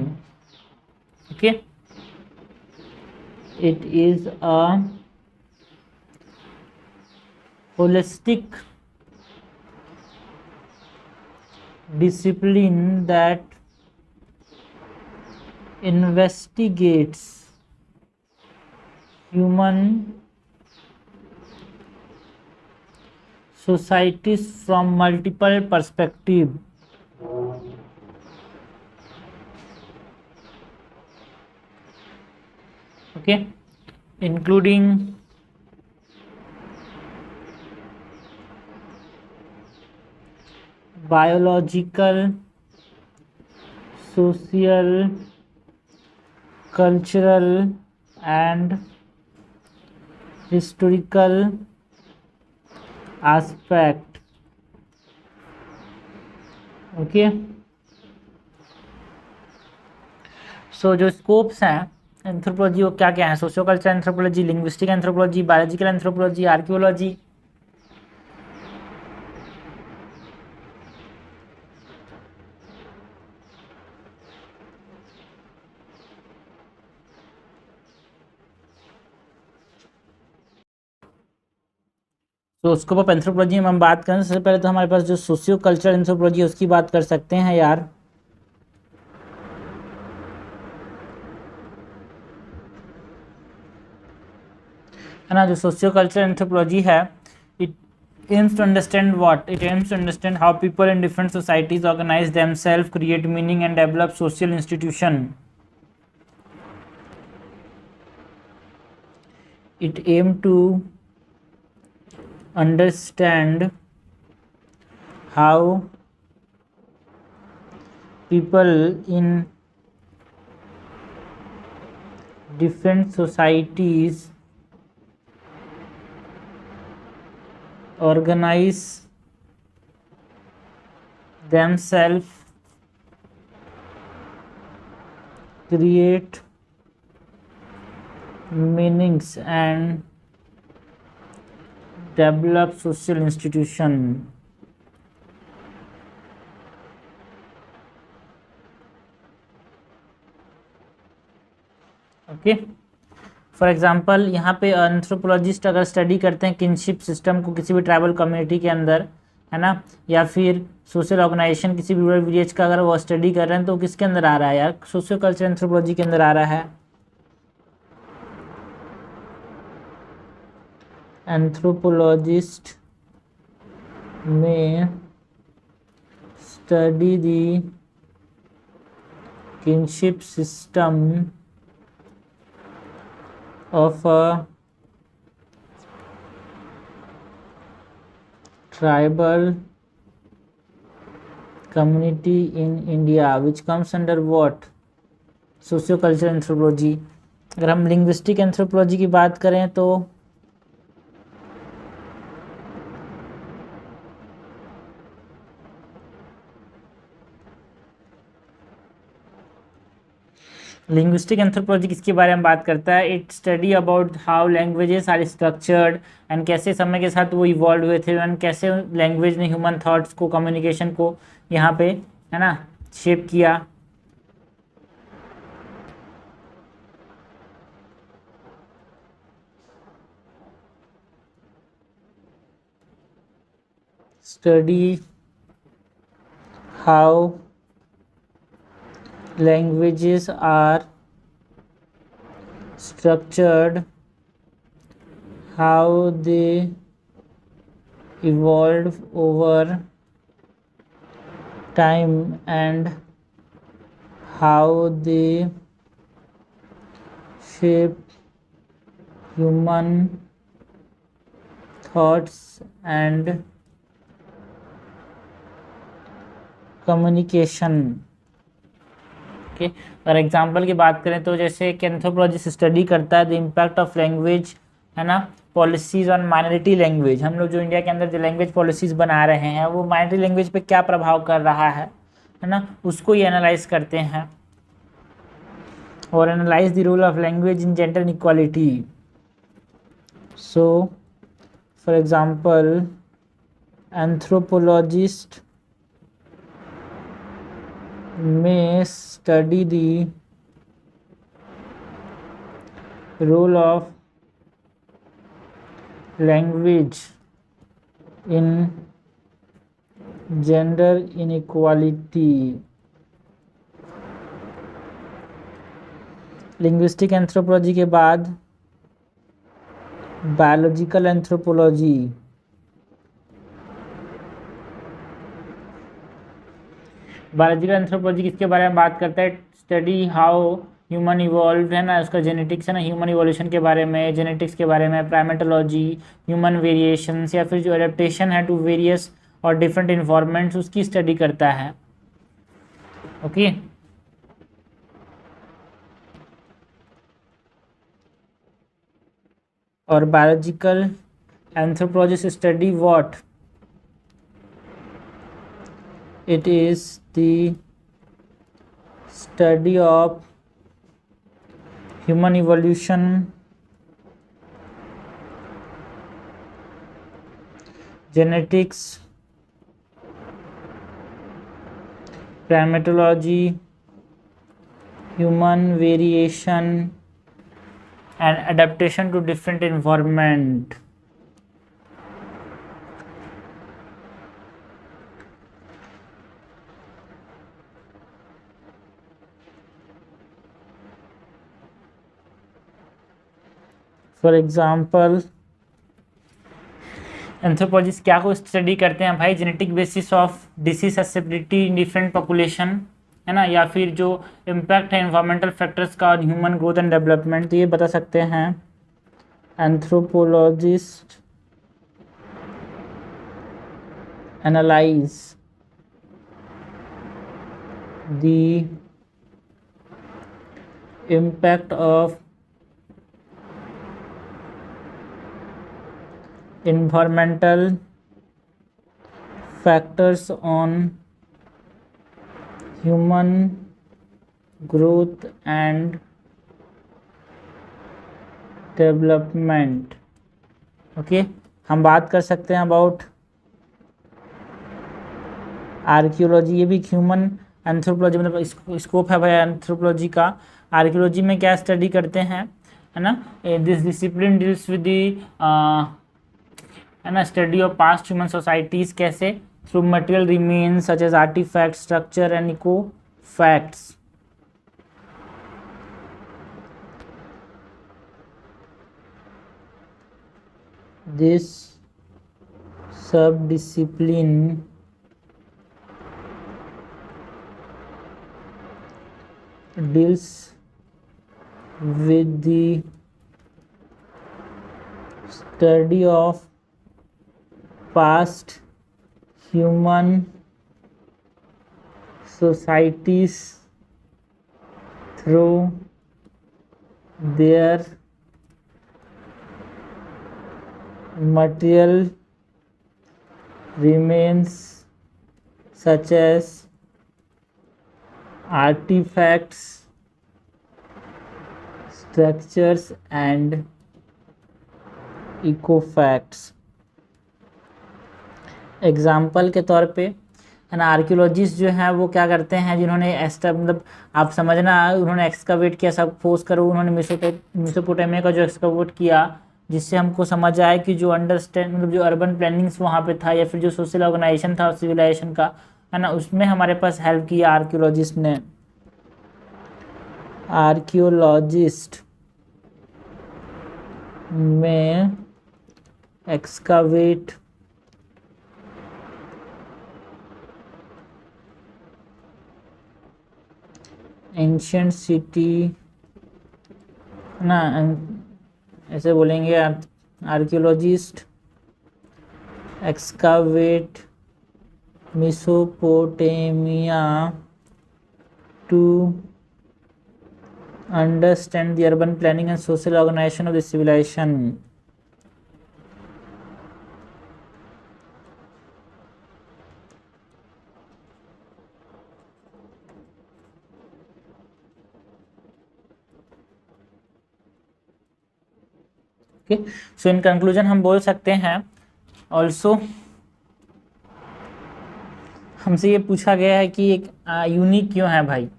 Okay, it is a holistic discipline that investigates human societies from multiple perspectives. Okay, including biological, social, cultural and historical aspect. Okay, so जो स्कोप्स हैं एंथ्रोपोलॉजी वो क्या क्या है? Socio culture anthropology, linguistic anthropology, biological anthropology, archaeology. तो स्कोप ऑफ एंथ्रोपोलॉजी में हम बात करें सबसे पहले तो हमारे पास जो सोशियो कल्चरल एंथ्रोपोलॉजी है उसकी बात कर सकते हैं यार। है ना, जो सोशियो कल्चरल एंथ्रोपोलॉजी है it aims to understand what? It aims to understand how people in different societies organize themselves, create meaning and develop social institution. It aims to understand how people in different societies organize themselves, create meanings and develop social institution. Okay, for example यहाँ पे एंथ्रोपोलॉजिस्ट अगर स्टडी करते हैं किनशिप सिस्टम को किसी भी ट्राइबल कम्युनिटी के अंदर, है ना, या फिर सोशल ऑर्गेनाइजेशन किसी भी रूरल विलेज का अगर वो स्टडी कर रहे हैं तो किसके अंदर आ रहा है यार? सोशियो कल्चर एंथ्रोपोलॉजी के अंदर आ रहा है। एंथ्रोपोलॉजिस्ट में study the kinship system of a tribal community in India which comes under what? Socio-cultural anthropology. अगर हम लिंग्विस्टिक एंथ्रोपोलॉजी की बात करें तो लिंग्विस्टिक एंथ्रोपोलॉजी किसके बारे में बात करता है? It study about how languages are structured and कैसे समय के साथ वो इवॉल्व हुए थे एंड कैसे लैंग्वेज ने ह्यूमन थॉट्स को, कम्युनिकेशन को यहाँ पे, है ना, शेप किया। Study how languages are structured, how they evolve over time and how they shape human thoughts and communication। Okay, अगर एग्जाम्पल की बात करें तो जैसे कि एंथ्रोपोलॉजिस्ट स्टडी करता है द इम्पैक्ट ऑफ लैंग्वेज, है ना, पॉलिसीज ऑन माइनॉरिटी लैंग्वेज। हम लोग जो इंडिया के अंदर जो लैंग्वेज पॉलिसीज बना रहे हैं वो माइनॉरिटी लैंग्वेज पे क्या प्रभाव कर रहा है ना, उसको ये एनालाइज करते हैं। और analyse the role of language in gender inequality. So for example anthropologist may study the role of language in gender inequality। Linguistic anthropology के बाद बायोलॉजिकल एंथ्रोपोलॉजी। बायोलॉजिकल एंथ्रोपोलॉजी किसके बारे में बात करता है? स्टडी हाउ ह्यूमन इवॉल्व, है ना, उसका जेनेटिक्स, है ना, ह्यूमन इवोल्यूशन के बारे में, जेनेटिक्स के बारे में, प्राइमेटोलॉजी, ह्यूमन वेरिएशंस या फिर जो एडेप्टेशन है टू वेरियस और डिफरेंट इन्वायरमेंट्स उसकी स्टडी करता है। ओके और biological anthropologist study what? It is the study of human evolution, genetics, primatology, human variation and adaptation to different environment। For example anthropologist क्या को स्टडी करते हैं भाई? Genetic basis of disease susceptibility in different population, है ना, या फिर जो इम्पैक्ट है एनवायरमेंटल फैक्टर्स का और ह्यूमन ग्रोथ एंड डेवलपमेंट, तो ये बता सकते हैं anthropologist analyse the impact of environmental factors on human growth and development। Okay, हम बात कर सकते हैं अबाउट आर्कियोलॉजी। ये भी ह्यूमन एंथ्रोपोलॉजी मतलब स्कोप है भाई एंथ्रोपोलॉजी का। आर्कियोलॉजी में क्या स्टडी करते हैं, है ना, this discipline deals with the, है ना, study of past human societies. कैसे? Through material remains such as artifact, structure and ecofacts. This sub discipline deals with the study of past human societies through their material remains such as artifacts, structures and eco-facts। Example के तौर पे, है ना, आर्कियोलॉजिस्ट जो हैं वो क्या करते हैं, जिन्होंने मतलब आप समझना, उन्होंने एक्सकवेट किया, सब फोर्स करो, उन्होंने मेसोपोटामिया का जो एक्सकवेट किया, जिससे हमको समझ आया कि जो अंडरस्टैंड मतलब जो अर्बन प्लानिंग्स वहाँ पे था या फिर जो सोशल ऑर्गेनाइजेशन था सिविलाइजेशन का, है ना, उसमें हमारे पास हेल्प किया आर्कियोलॉजिस्ट ने। आर्कियोलॉजिस्ट में एक्सकवेट एंशियंट सिटी ना, ऐसे बोलेंगे archaeologist excavate Mesopotamia to understand the urban planning and social organization of the civilization. Okay, so in conclusion हम बोल सकते हैं also हमसे ये पूछा गया है कि एक यूनिक क्यों है भाई,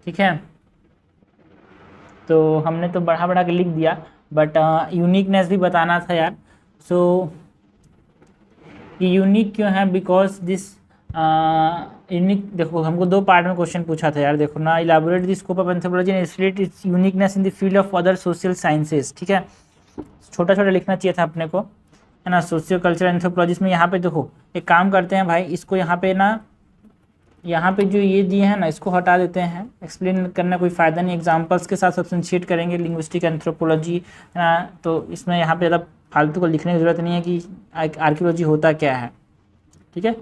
ठीक है। तो हमने तो बढ़ा बढ़ा के लिख दिया, बट यूनिकनेस भी बताना था यार। सो ये यूनिक क्यों है, बिकॉज दिस यूनिक, देखो हमको दो पार्ट में क्वेश्चन पूछा था यार। देखो ना, elaborate the scope of anthropology and illustrate it's uniqueness in the field of other social sciences, ठीक है। छोटा छोटा लिखना चाहिए था अपने को, है ना। सोशियो कल्चरल एंथ्रोपोलॉजी में यहाँ पे देखो एक काम करते हैं भाई, इसको यहाँ पे ना, यहाँ पे जो ये दिए हैं ना, इसको हटा देते हैं। एक्सप्लेन करना कोई फ़ायदा नहीं, एग्जांपल्स के साथ सब्सटेंशिएट करेंगे लिंग्विस्टिक एंथ्रोपोलॉजी, तो इसमें यहाँ पे ज़्यादा फालतू को लिखने की ज़रूरत नहीं है कि आर्कियोलॉजी होता क्या है, ठीक है।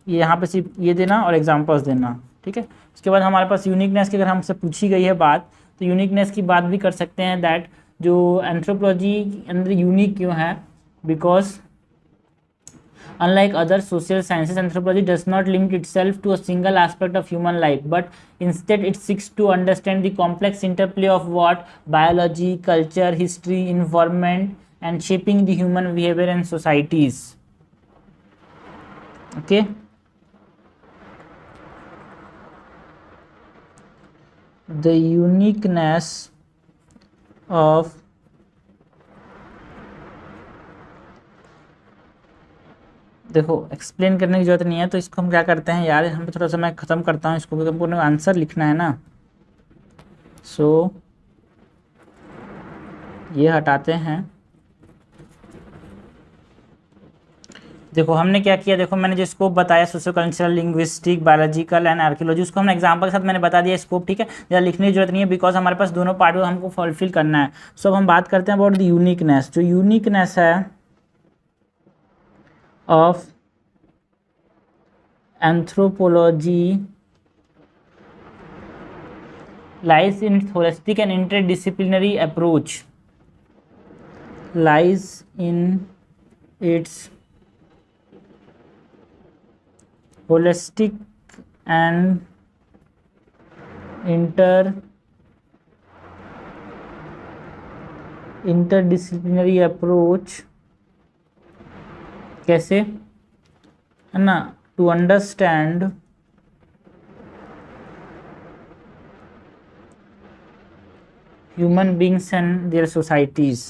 ये यहाँ पे सिर्फ ये देना और एग्जांपल्स देना, ठीक है। उसके बाद हमारे पास यूनिकनेस की अगर हमसे पूछी गई है बात, तो यूनिकनेस की बात भी कर सकते हैं दैट जो एंथ्रोपोलॉजी के अंदर यूनिक क्यों है, because unlike other social sciences, anthropology does not limit itself to a single aspect of human life, but instead it seeks to understand the complex interplay of what biology, culture, history, environment, and shaping the human behavior and societies. Okay. The uniqueness of देखो एक्सप्लेन करने की जरूरत नहीं है, तो इसको हम क्या करते हैं यार, हम थोड़ा सा मैं ख़त्म करता हूँ इसको, क्योंकि हमको आंसर लिखना है ना। सो ये हटाते हैं। देखो हमने क्या किया, देखो मैंने जो स्कोप बताया socio cultural, linguistic, biological and archaeology, उसको हमने एग्जांपल के साथ मैंने बता दिया स्कोप, ठीक है। ज़्यादा लिखने की जरूरत नहीं है, बिकॉज हमारे पास दोनों पार्ट हमको फुलफिल करना है। सो अब हम बात करते हैं अबाउट द यूनिकनेस। जो यूनिकनेस है of anthropology lies in its holistic and interdisciplinary approach, lies in its holistic and interdisciplinary approach। कैसे, है ना, to understand human beings and their societies.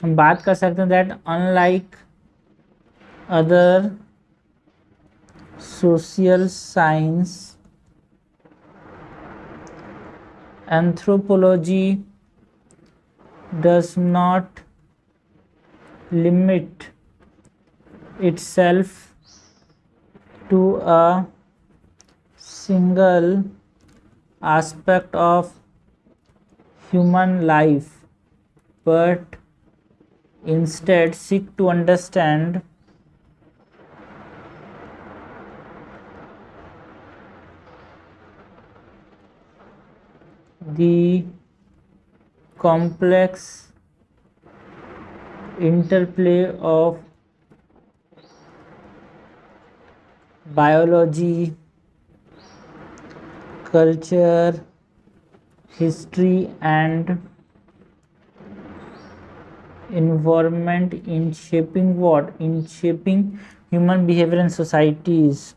हम बात कर सकते हैं that unlike other social science, anthropology does not limit itself to a single aspect of human life, but instead seek to understand the complex interplay of biology, culture, history and environment in shaping what? In shaping human behavior and societies.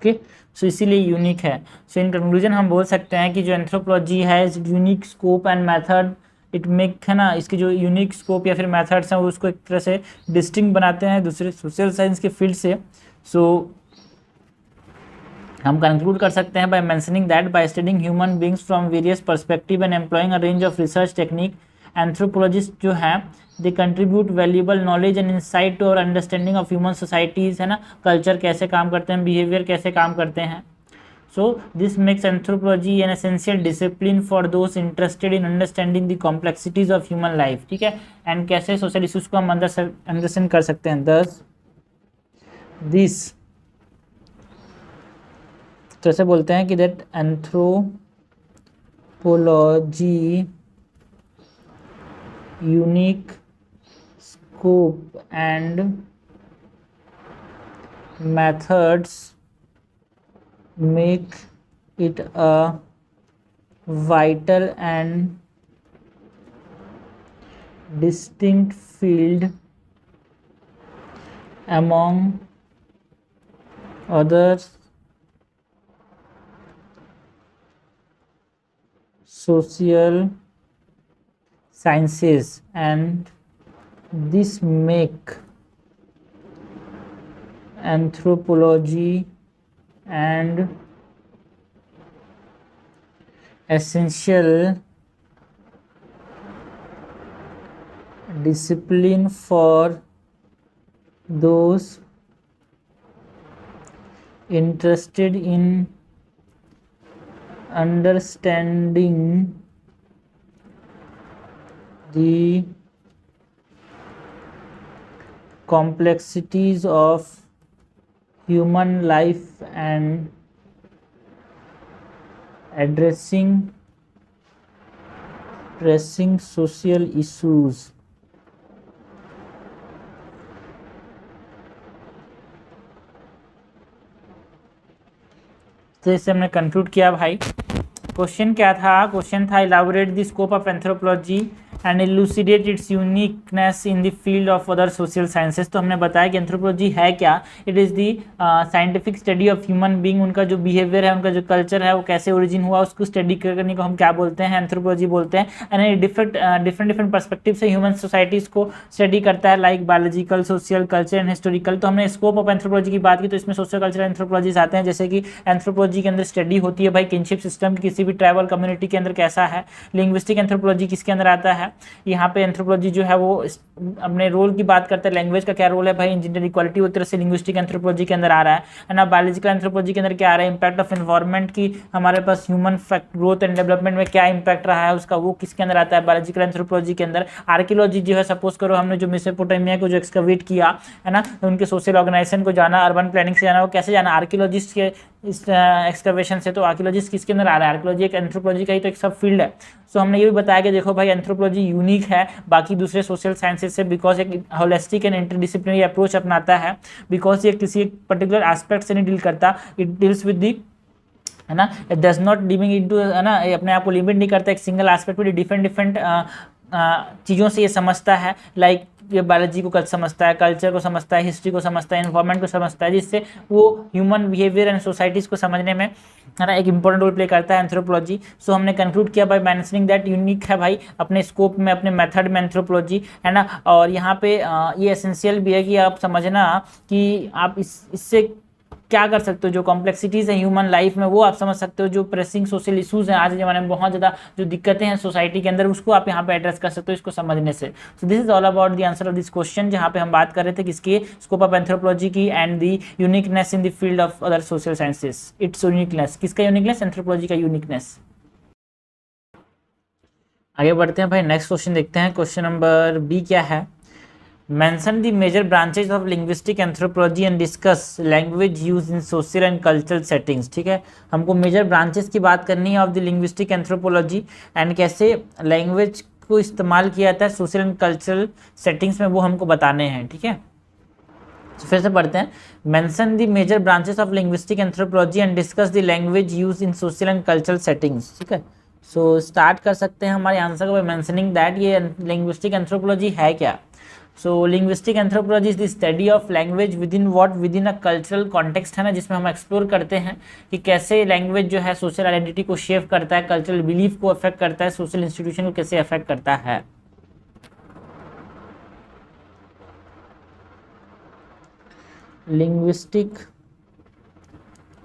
Okay, so इसीलिए यूनिक है। सो इन कंक्लूजन हम बोल सकते हैं कि जो एंथ्रोपोलॉजी है unique scope and method it make, है ना, इसके जो यूनिक स्कोप या फिर मेथड्स हैं वो उसको एक तरह से डिस्टिंक्ट बनाते हैं दूसरे सोशल साइंस के फील्ड से। सो हम कंक्लूड कर सकते हैं by mentioning that by studying human beings from various perspective and employing a range of research technique, anthropologist जो है they contribute valuable knowledge and insight to our understanding of human societies, है ना, कल्चर कैसे काम करते हैं, बिहेवियर कैसे काम करते हैं। So this makes anthropology an essential discipline for those interested in understanding the complexities of human life, ठीक है, एंड कैसे सोशल इश्यूज को हम अंडरस्टैंड कर सकते हैं। Thus this, तो ऐसे बोलते हैं कि that anthropology unique scope and methods make it a vital and distinct field among other social sciences, and this make anthropology and essential discipline for those interested in understanding the complexities of human life and addressing pressing social issues। तो इससे हमने कंक्लूड किया भाई। क्वेश्चन क्या था? क्वेश्चन था elaborate the scope of anthropology and elucidate its uniqueness in the field of other social sciences. तो हमने बताया कि एंथ्रोपोलॉजी है क्या। It is the scientific study of human being, उनका जो बिहेवियर है, उनका जो कल्चर है, वो कैसे ओरिजिन हुआ, उसको स्टडी करने को हम क्या बोलते हैं? एंथ्रोपोलॉजी बोलते हैं। एंड डिफरेंट पर्सपेक्टिव से ह्यूमन सोसाइटीज़ को स्टडी करता है, like biological, social, culture and historical. तो हमने स्कोप ऑफ एंथ्रोपोलॉजी की बात की, तो इसमें सोशल कल्चरल एंथ्रोपोलॉजीज आते हैं, जैसे कि एंथ्रोपोलॉजी के अंदर स्टडी होती है भाई किनशिप सिस्टम किसी भी ट्राइबल कम्युनिटी के अंदर कैसा है। लिंग्विस्टिक एंथ्रोपोलॉजी किसके अंदर आता है? यहाँ पे एंथ्रोपोलॉजी जो है वो अपने रोल की बात करते हैं, लैंग्वेज का क्या रोल है भाई, इंजीनियर इक्वालिटी, वो तरह से लिंग्विस्टिक एंथ्रोपोलॉजी के अंदर आ रहा है ना। बायोलॉजिकल एंथ्रोपोलॉजी के अंदर क्या आ रहा है? इंपैक्ट ऑफ एनवायरनमेंट की हमारे पास ह्यूमन ग्रोथ एंड डेवलपमेंट में क्या इंपैक्ट रहा है उसका, वो किसके अंदर आता है? बायोलॉजिकल एंथ्रोपोलॉजी के अंदर। आर्कियोलॉजी जो है, सपोज करो हमने जो मेसोपोटामिया को जो एक्सकवेट किया है ना, उनके सोशल ऑर्गेनाइजेशन को जाना, अर्बन प्लानिंग से जाना, वो कैसे जाना? आर्कियोलॉजिस्ट के इस एक्सकवेशन से। तो आर्कियोलॉजिस्ट किसके अंदर आ रहा है? आर्कियोलॉजी एक एंथ्रोपोलॉजी का ही तो एक सब फील्ड है। सो हमने ये भी बताया कि देखो भाई एंथ्रोपोलॉजी यूनिक है बाकी दूसरे सोशल साइंसेज से, बिकॉज एक होलिस्टिक एंड इंटरडिसिप्लिनरी अप्रोच अपनाता है, बिकॉज ये किसी एक पर्टिकुलर एस्पेक्ट से नहीं डील करता, इट डील्स विद दी, है ना, it does not limit into, है ना, अपने आप को लिमिट नहीं करता एक सिंगल एस्पेक्ट पर, डिफरेंट चीज़ों से ये समझता है, लाइक ये बायोलॉजी को समझता है, कल्चर को समझता है, हिस्ट्री को समझता है, एनवायरनमेंट को समझता है, जिससे वो ह्यूमन बिहेवियर एंड सोसाइटीज़ को समझने में, है ना, एक इंपॉर्टेंट रोल प्ले करता है एंथ्रोपोलॉजी। सो हमने कंक्लूड किया बाय मेंशनिंग दैट यूनिक है भाई अपने स्कोप में, अपने मेथड में एंथ्रोपोलॉजी, है ना। और यहाँ पे ये एसेंशियल भी है कि आप समझना कि आप इससे क्या कर सकते हो, जो कॉम्प्लेक्सिटीज़ है ह्यूमन लाइफ में वो आप समझ सकते हो, जो प्रेसिंग सोशल इशूज़ हैं आज के ज़माने में, बहुत ज़्यादा जो दिक्कतें हैं सोसाइटी के अंदर, उसको आप यहाँ पे एड्रेस कर सकते हो इसको समझने से। सो this is all about the answer of this question, जहाँ पे हम बात कर रहे थे किसकी? स्कोप ऑफ एंथ्रोपोलॉजी की and the uniqueness in the field of other social sciences. It's uniqueness, किसका यूनिकनेस? एंथ्रोपोलॉजी का यूनिकनेस। आगे बढ़ते हैं भाई, नेक्स्ट क्वेश्चन देखते हैं। क्वेश्चन नंबर बी क्या है? Mention the major branches of linguistic anthropology and discuss language use in social and cultural settings। ठीक है, हमको मेजर ब्रांचेस की बात करनी है of the linguistic anthropology and कैसे लैंग्वेज को इस्तेमाल किया जाता है सोशल एंड कल्चरल सेटिंग्स में, वो हमको बताने हैं। ठीक है, तो फिर से पढ़ते हैं। Mention the major branches of linguistic anthropology and discuss the language use in social and cultural settings. ठीक है, सो स्टार्ट कर सकते हैं हमारे आंसर को बाय मेंशनिंग दैट ये लिंग्विस्टिक एंथ्रोपोलॉजी है क्या। So linguistic anthropology is the study of language within a cultural context, है ना, जिसमें हम एक्सप्लोर करते हैं कि कैसे लैंग्वेज जो है सोशल आइडेंटिटी को शेप करता है, कल्चरल बिलीफ को अफेक्ट करता है, सोशल इंस्टीट्यूशन को कैसे अफेक्ट करता है। Linguistic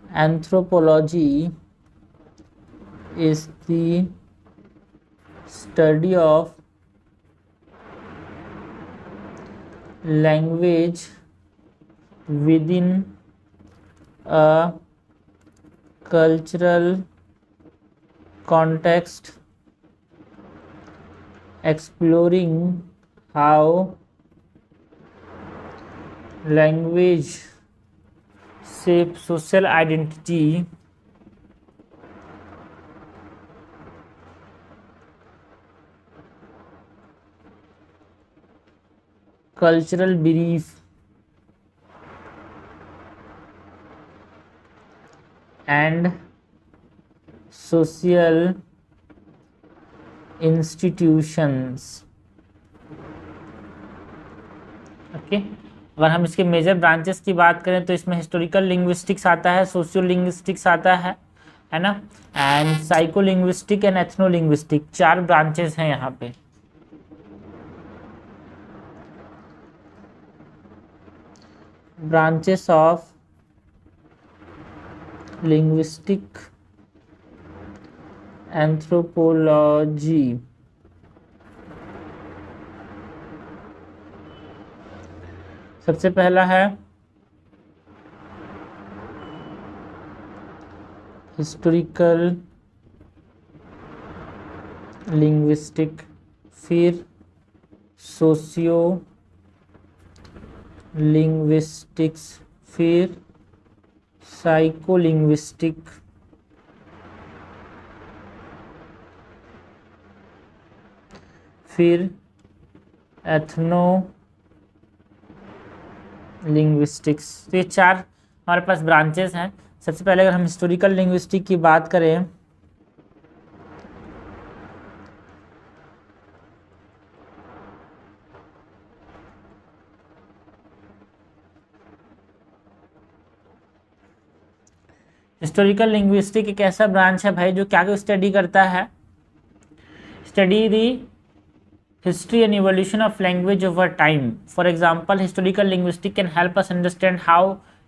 anthropology is the study of language within a cultural context, exploring how language shapes social identity, cultural belief and social institutions। Okay, अगर हम इसके मेजर ब्रांचेस की बात करें तो इसमें हिस्टोरिकल लिंग्विस्टिक्स आता है, सोशियो लिंग्विस्टिक्स आता है ना, and psycho linguistic and ethno linguistic, 4 branches हैं यहाँ पे। branches of linguistic anthropology। सबसे पहला है हिस्टोरिकल लिंग्विस्टिक, फिर सोशियो लिंग्विस्टिक्स, फिर साइको लिंग्विस्टिक, फिर एथनो लिंग्विस्टिक्स। तो ये 4 हमारे पास ब्रांचेस हैं। सबसे पहले अगर हम हिस्टोरिकल लिंग्विस्टिक की बात करें हिस्टोरिकल लिंग्विस्टिक एक ऐसा ब्रांच है भाई जो क्या स्टडी करता है, study the history and evolution of language over time. For example, historical linguistics can help us understand how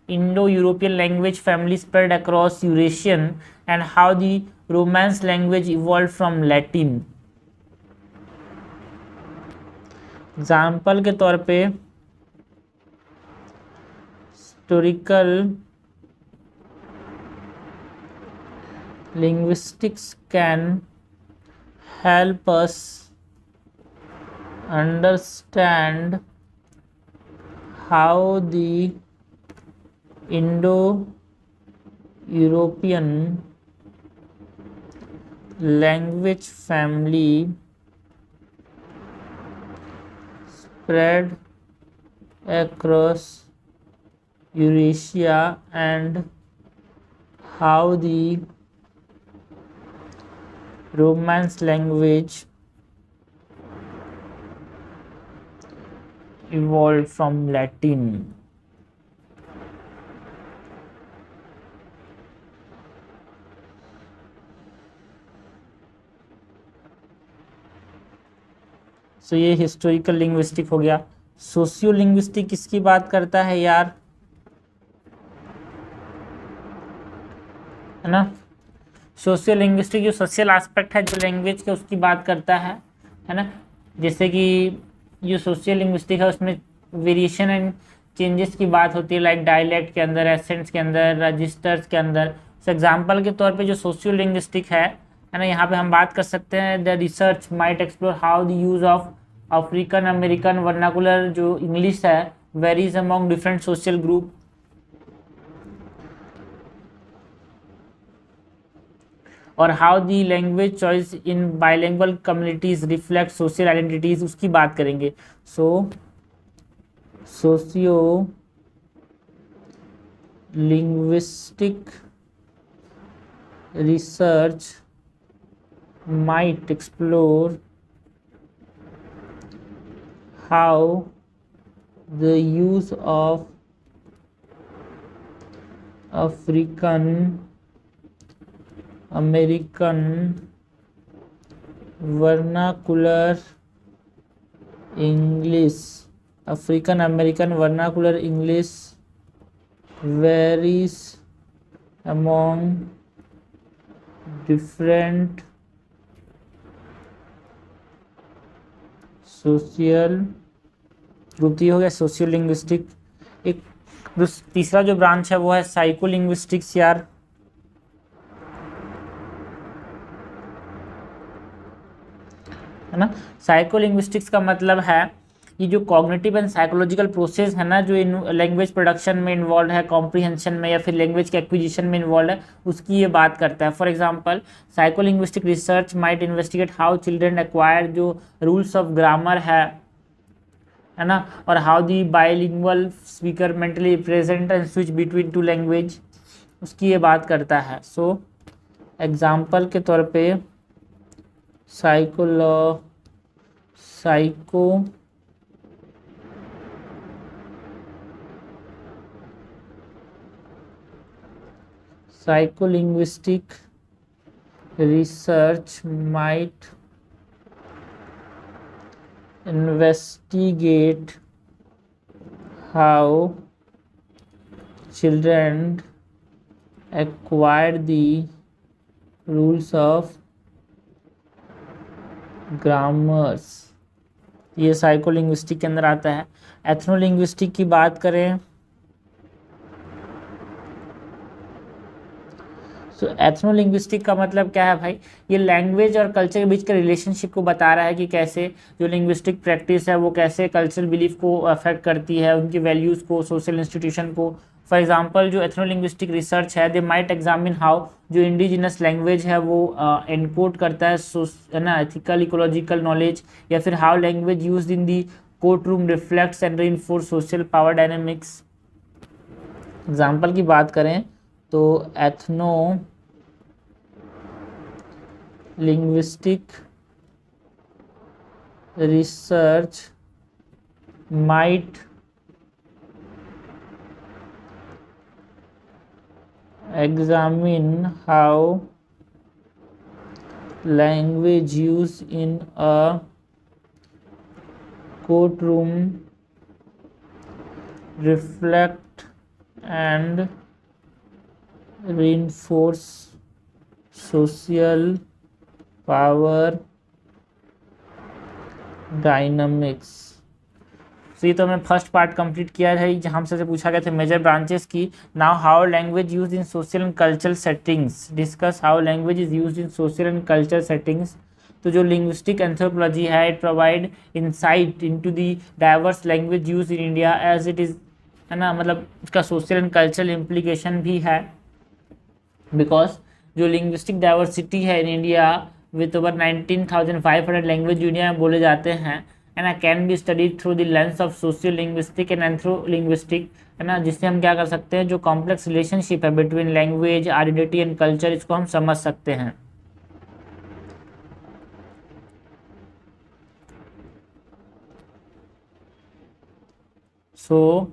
Indo-European language family spread across Eurasian and how the Romance language evolved from Latin. Example के तौर पे historical linguistics can help us understand how the Indo-European language family spread across Eurasia and how the Romance language evolved from Latin. सो ये हिस्टोरिकल लिंग्विस्टिक हो गया। सोशियो लिंग्विस्टिक किसकी बात करता है यार, है ना। सोशियो लिंग्विस्टिक जो सोशल एस्पेक्ट है जो लैंग्वेज के उसकी बात करता है ना। जैसे कि जो सोशियल लिंग्विस्टिक है उसमें वेरिएशन एंड चेंजेस की बात होती है, लाइक डायलेक्ट के अंदर, एसेंट्स के अंदर, रजिस्टर्स के अंदर। एग्जाम्पल के तौर पे जो सोशियो लिंग्विस्टिक है ना, यहाँ पे हम बात कर सकते हैं the research might explore how the use of African American vernacular जो इंग्लिश है varies among different social group, और how the language choice in bilingual communities reflect social identities, उसकी बात करेंगे। So socio linguistic research might explore how the use of African American vernacular English. African American vernacular English varies among different social group. ये हो गया सोशियो लिंग्विस्टिक। एक तीसरा जो ब्रांच है वो है साइको लिंग्विस्टिक्स यार। है ना, साइको लिंग्विस्टिक्स का मतलब है ये जो कॉग्निटिव एंड साइकोलॉजिकल प्रोसेस है ना, जो इन लैंग्वेज प्रोडक्शन में इन्वॉल्व है, कॉम्प्रिहेंशन में या फिर लैंग्वेज के एक्विजिशन में इन्वॉल्व है, उसकी ये बात करता है। For example psycho linguistic research might investigate how children acquire जो रूल्स ऑफ ग्रामर है ना, और how the bilingual speaker mentally present and switch between two language, उसकी ये बात करता है। सो एग्जाम्पल के तौर पे psycho psycholinguistic research might investigate how children acquire the rules of grammars। ये साइकोलिंग्विस्टिक के अंदर आता है। एथनोलिंग्विस्टिक की बात करें तो एथनोलिंग्विस्टिक का मतलब क्या है भाई, ये लैंग्वेज और कल्चर के बीच के रिलेशनशिप को बता रहा है कि कैसे जो लिंग्विस्टिक प्रैक्टिस है वो कैसे कल्चरल बिलीफ को अफेक्ट करती है, उनकी वैल्यूज़ को, सोशल इंस्टीट्यूशन को। फॉर एग्जांपल जो एथनोलिंग्विस्टिक रिसर्च है, दे माइट एग्जामिन हाउ जो इंडिजिनस लैंग्वेज है वो एनकोड करता है ना एथिकल इकोलॉजिकल नॉलेज, या फिर how language used in the court room reflects and reinforce social power dynamics. Example की बात करें तो ethno linguistic research might examine how language used in a courtroom reflect and reinforce social power dynamics। तो ये तो हमने फर्स्ट पार्ट कंप्लीट किया है जहाँ से पूछा गया था मेजर ब्रांचेस की। Now how language use in social and cultural settings, discuss how language is use in social and cultural settings. तो जो लिंग्विस्टिक एंथ्रोपोलॉजी है it provide insight into the diverse language use in India as it is, है ना, मतलब इसका सोशल एंड कल्चरल इम्प्लीकेशन भी है, बिकॉज जो लिंग्विस्टिक डाइवर्सिटी है in India with over 19,500 language India में बोले जाते हैं, है ना, can be studied through the lens of socio linguistic and anthrolinguistic, है ना, जिससे हम क्या कर सकते हैं, जो कॉम्प्लेक्स रिलेशनशिप है between language identity and culture, इसको हम समझ सकते हैं। सो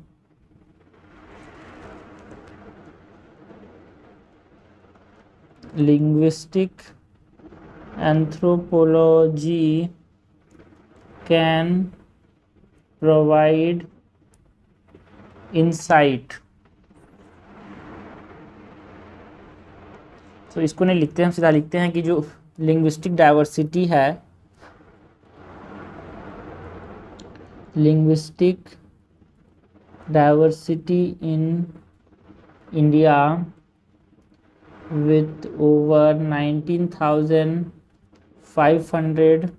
linguistic anthropology can provide insight। तो इसको नहीं लिखते, हम सीधा लिखते हैं कि जो लिंग्विस्टिक डाइवर्सिटी है, linguistic diversity in India with over 19,500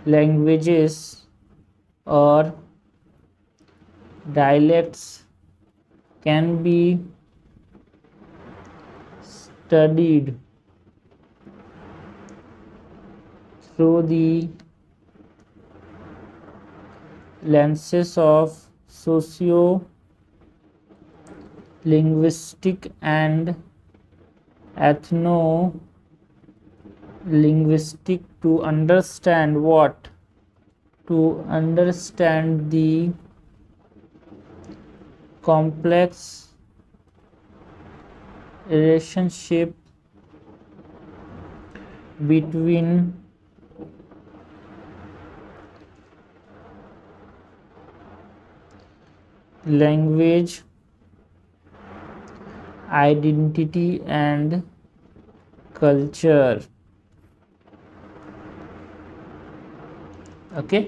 languages or dialects can be studied through the lenses of socio linguistic and ethno-linguistic to understand what to understand the complex relationship between language, identity and culture. Okay,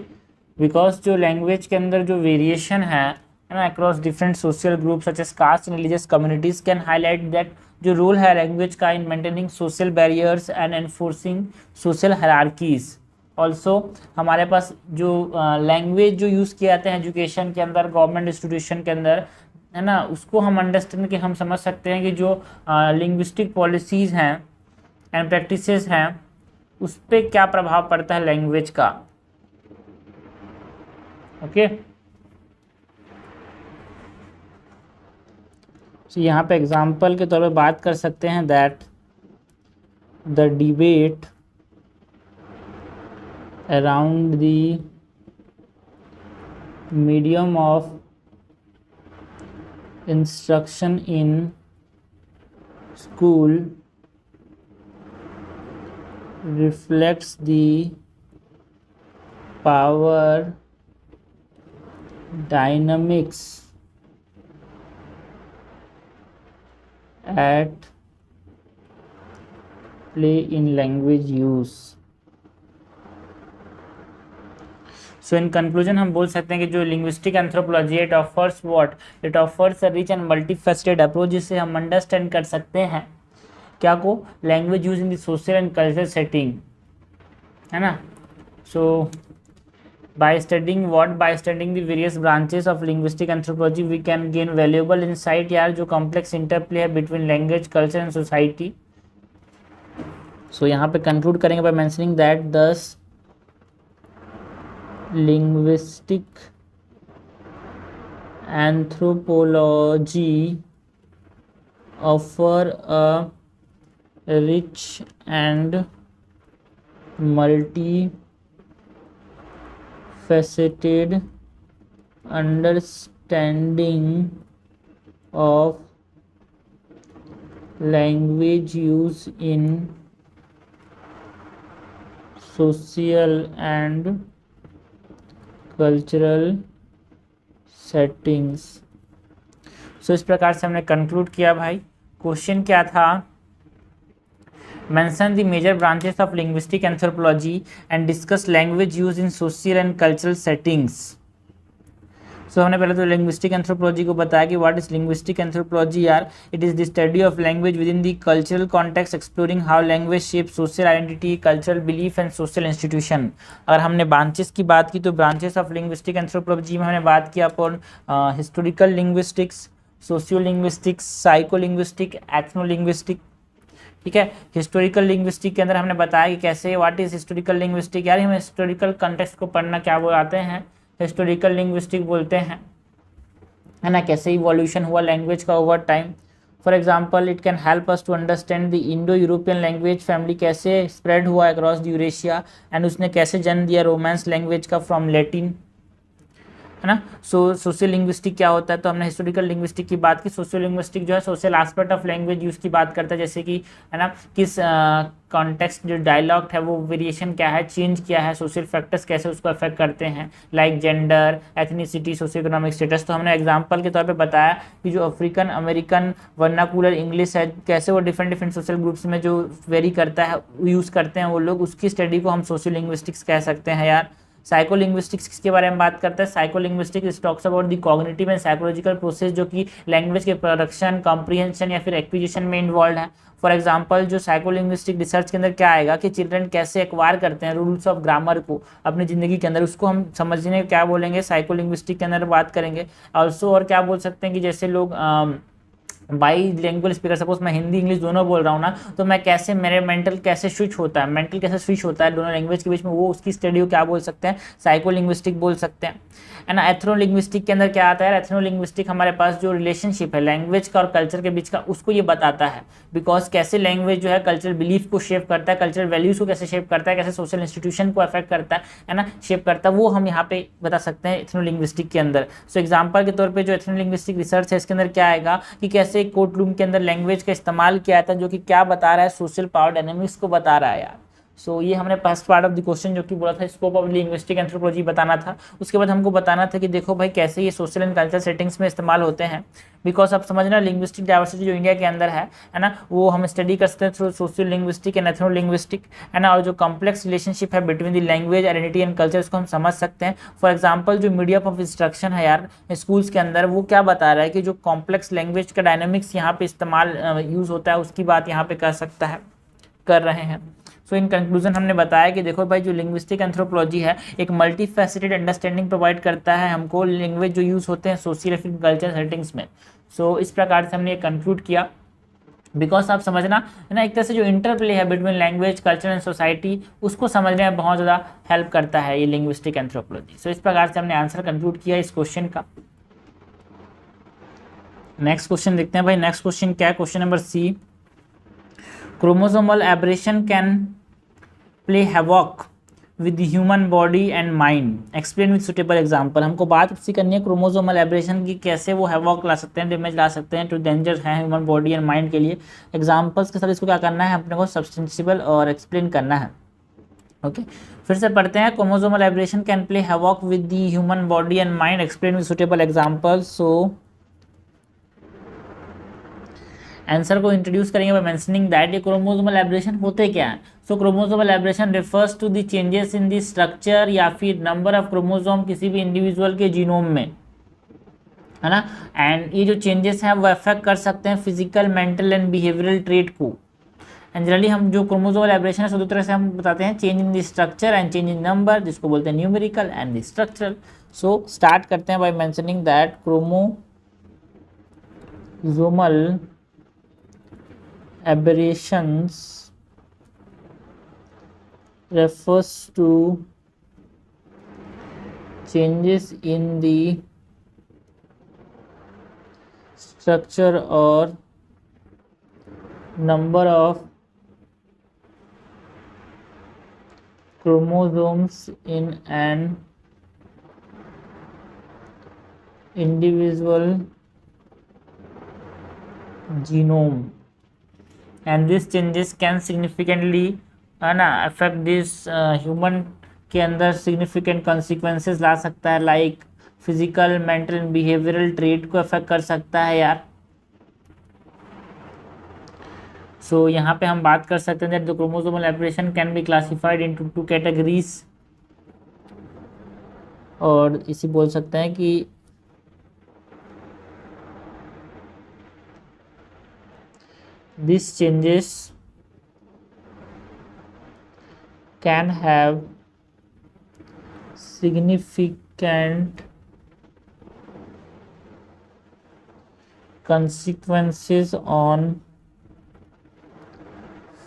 because जो लैंग्वेज के अंदर जो वेरिएशन है ना across different social group such as caste and religious communities can highlight that जो रोल है लैंग्वेज का in maintaining social barriers and enforcing social hierarchies. Also हमारे पास जो लैंग्वेज जो यूज़ किए जाते हैं एजुकेशन के अंदर, गवर्नमेंट इंस्टीट्यूशन के अंदर, है ना, उसको हम अंडरस्टैंड कि हम समझ सकते हैं कि जो लिंग्विस्टिक पॉलिसीज़ हैं एंड प्रैक्टिसेस हैं उस पर क्या प्रभाव पड़ता है लैंग्वेज का। ओके, तो यहाँ पे एग्जाम्पल के तौर पे बात कर सकते हैं that the debate around the medium of instruction in school reflects the power dynamics at play in language use. So in conclusion हम बोल सकते हैं कि जो linguistic anthropology it offers what? It offers a rich and multifaceted approach जिससे हम understand कर सकते हैं क्या को language use in the social and cultural setting, है ना। So by studying what, by studying the various branches of linguistic anthropology we can gain valuable insight यार जो कॉम्प्लेक्स इंटरप्ले है between language, culture and society. So यहाँ पे कंक्लूड करेंगे by mentioning that this linguistic anthropology offer a rich and multifaceted understanding of language use in social and cultural settings. So इस प्रकार से हमने कंक्लूड किया भाई। क्वेश्चन क्या था? Mention the major branches of linguistic anthropology and discuss language use in social and cultural settings. So हमने पहले तो linguistic anthropology को बताया कि what is linguistic anthropology यार, it is the study of language within the cultural context exploring how language shapes social identity, cultural belief and social institution. अगर हमने branches की बात की तो branches of linguistic anthropology में हमने बात की अपन historical linguistics, sociolinguistics, psycholinguistics, ethnolinguistics, ठीक है। हिस्टोरिकल लिंग्विस्टिक के अंदर हमने बताया कि कैसे व्हाट इज हिस्टोरिकल लिंग्विस्टिक यार, हम हिस्टोरिकल कंटेक्स्ट को पढ़ना क्या बोलते हैं, हिस्टोरिकल लिंग्विस्टिक बोलते हैं, है ना। कैसे इवोल्यूशन हुआ लैंग्वेज का over time. For example it can help us to understand the Indo European language family कैसे स्प्रेड हुआ अक्रॉस द यूरेशिया एंड उसने कैसे जन्म दिया रोमांस लैंग्वेज का फ्रॉम लैटिन, है ना। सोशल लिंग्विस्टिक क्या होता है, तो हमने हिस्टोरिकल लिंग्विस्टिक की बात की। सोशल लिंग्विस्टिक जो है social aspect of language use की बात करता है, जैसे कि, है ना, किस कॉन्टेक्स्ट जो डायलॉग है वो वेरिएशन क्या है, चेंज क्या है, सोशल फैक्टर्स कैसे उसको अफेक्ट करते हैं, like gender, ethnicity, socio economic status. तो हमने एग्जांपल के तौर पे बताया कि जो अफ्रीकन अमेरिकन वर्नाकुलर इंग्लिश है कैसे वो डिफरेंट डिफरेंट सोशल ग्रुप्स में जो वेरी करता है यूज़ करते हैं वो लोग, उसकी स्टडी को हम सोशल लिंग्विस्टिक्स कह सकते हैं यार। साइकोलिंग्विस्टिक्स के बारे में बात करते हैं। Psycholinguistics talks about the cognitive and psychological process जो कि लैंग्वेज के प्रोडक्शन, कॉम्प्रिहेंशन या फिर एक्विजिशन में इन्वॉल्व है। फॉर एग्जांपल जो साइकोलिंग्विस्टिक रिसर्च के अंदर क्या आएगा कि चिल्ड्रन कैसे एक्वायर करते हैं रूल्स ऑफ ग्रामर को अपनी ज़िंदगी के अंदर, उसको हम समझने क्या बोलेंगे, साइकोलिंग्विस्टिक के अंदर बात करेंगे। ऑल्सो और क्या बोल सकते हैं कि जैसे लोग बाई लैंग्वेज स्पीकर, सपोज मैं हिंदी इंग्लिश दोनों बोल रहा हूँ ना, तो मैं कैसे, मेरे मेंटल कैसे स्विच होता है, मेंटल कैसे स्विच होता है दोनों लैंग्वेज के बीच में, वो उसकी स्टडी को क्या बोल सकते हैं, साइको लिंग्विस्टिक बोल सकते हैं, है ना। एथनो लिंग्विस्टिक के अंदर क्या आता है, एथनो लिंग्विस्टिक हमारे पास जो रिलेशनशिप है लैंग्वेज का और कल्चर के बीच का, उसको ये बताता है, बिकॉज कैसे लैंग्वेज जो है कल्चरल बिलीफ को शेप करता है, कल्चरल वैल्यूज को कैसे शेप करता है, कैसे सोशल इंस्टीट्यूशन को अफेक्ट करता है ना, शेप करता है, वो हम यहाँ पे बता सकते हैं एथनो लिंग्विस्टिक के अंदर। सो एग्जाम्पल के तौर पर जो एथनो लिंग्विस्टिक रिसर्च है इसके अंदर क्या आएगा कि कैसे कोर्ट रूम के अंदर लैंग्वेज का इस्तेमाल किया था, जो कि क्या बता रहा है, सोशल पावर डायनेमिक्स को बता रहा है यार। सो ये हमने first part of the question जो कि बोला था स्कोप ऑफ लिंग्विस्टिक एंथ्रोपोलॉजी बताना था। उसके बाद हमको बताना था कि देखो भाई कैसे ये सोशल एंड कल्चरल सेटिंग्स में इस्तेमाल होते हैं, बिकॉज आप समझना लिंग्विस्टिक डाइवर्सिटी जो इंडिया के अंदर है ना, वो हम स्टडी कर सकते हैं through social linguistic and ethno linguistic, है ना। और जो कॉम्प्लेक्स रिलेशनशिप है between the language, identity and culture, उसको हम समझ सकते हैं। फॉर एग्जाम्पल जो मीडियम ऑफ इंस्ट्रक्शन है यार स्कूल्स के अंदर, वो क्या बता रहा है कि जो कॉम्प्लेक्स लैंग्वेज का डायनेमिक्स यहाँ पे इस्तेमाल यूज़ होता है, उसकी बात यहाँ पे कर रहे हैं। सो इन कंक्लूजन हमने बताया कि देखो भाई जो लिंग्विस्टिक एंथ्रोपोलॉजी है एक मल्टी फैसेटेड अंडरस्टैंडिंग प्रोवाइड करता है हमको लैंग्वेज जो यूज़ होते हैं सोशल कल्चर सेटिंग्स में। सो इस प्रकार से हमने ये कंक्लूड किया, बिकॉज आप समझना है ना एक तरह से जो इंटरप्ले है between language culture and society, उसको समझने में बहुत ज़्यादा हेल्प करता है ये लिंग्विस्टिक एंथ्रोपोलॉजी। सो इस प्रकार से हमने आंसर कंक्लूड किया इस क्वेश्चन का। नेक्स्ट क्वेश्चन देखते हैं भाई। नेक्स्ट क्वेश्चन क्या है, question number C, chromosomal aberration can play havoc with human body and mind, explain with suitable example. हमको बात इसी करनी है क्रोमोसोमल एब्रेशन की, कैसे वो हैवॉक ला सकते हैं, डैमेज ला सकते हैं, टू डेंजर है ह्यूमन बॉडी एंड माइंड के लिए। एग्जाम्पल्स के साथ इसको क्या करना है अपने को, सब्सटेंशिबल और एक्सप्लेन करना है। ओके फिर से पढ़ते हैं। Chromosomal aberration can play havoc with the human body and mind, explain with suitable examples. So answer को इंट्रोड्यूस करेंगे बाय मेंशनिंग दैट ये क्रोमोसोमल एब्रेशन होते क्या है। So chromosomal aberration refers to the changes in the structure या फिर नंबर ऑफ क्रोमोसोम किसी भी इंडिविजुअल के जीनोम में, है ना। एंड ये जो चेंजेस हैं वो अफेक्ट कर सकते हैं physical, mental and behavioural trait को। एंड जनरली हम जो क्रोमोसोमल एब्रेशन है दो तरह से हम बताते हैं, change in the structure and change in number, जिसको बोलते हैं numerical and the structural. So start करते हैं by mentioning that chromosomal aberrations refers to changes in the structure or number of chromosomes in an individual genome, and these changes can significantly है ना अफेक्ट दिस ह्यूमन के अंदर सिग्निफिकेंट कॉन्सिक्वेंसेस ला सकता है, like physical, mental, behavioural trait को अफेक्ट कर सकता है यार। सो यहाँ पे हम बात कर सकते हैं that the chromosomal aberration can be classified into 2 categories, और इसी बोल सकते हैं कि these changes can have significant consequences on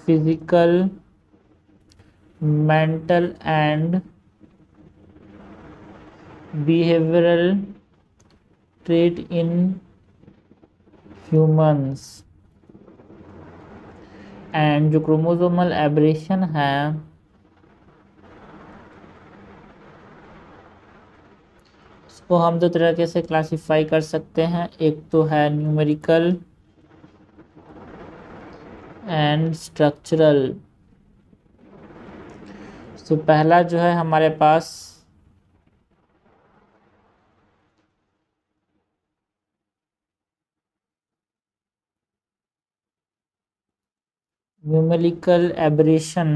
physical, mental and behavioral trait in humans। And जो क्रोमोसोमल एब्रेशन है उसको हम दो तरीके से क्लासिफाई कर सकते हैं, एक तो है न्यूमेरिकल एंड स्ट्रक्चरल। तो पहला जो है हमारे पास न्यूमेरिकल एब्रेशन,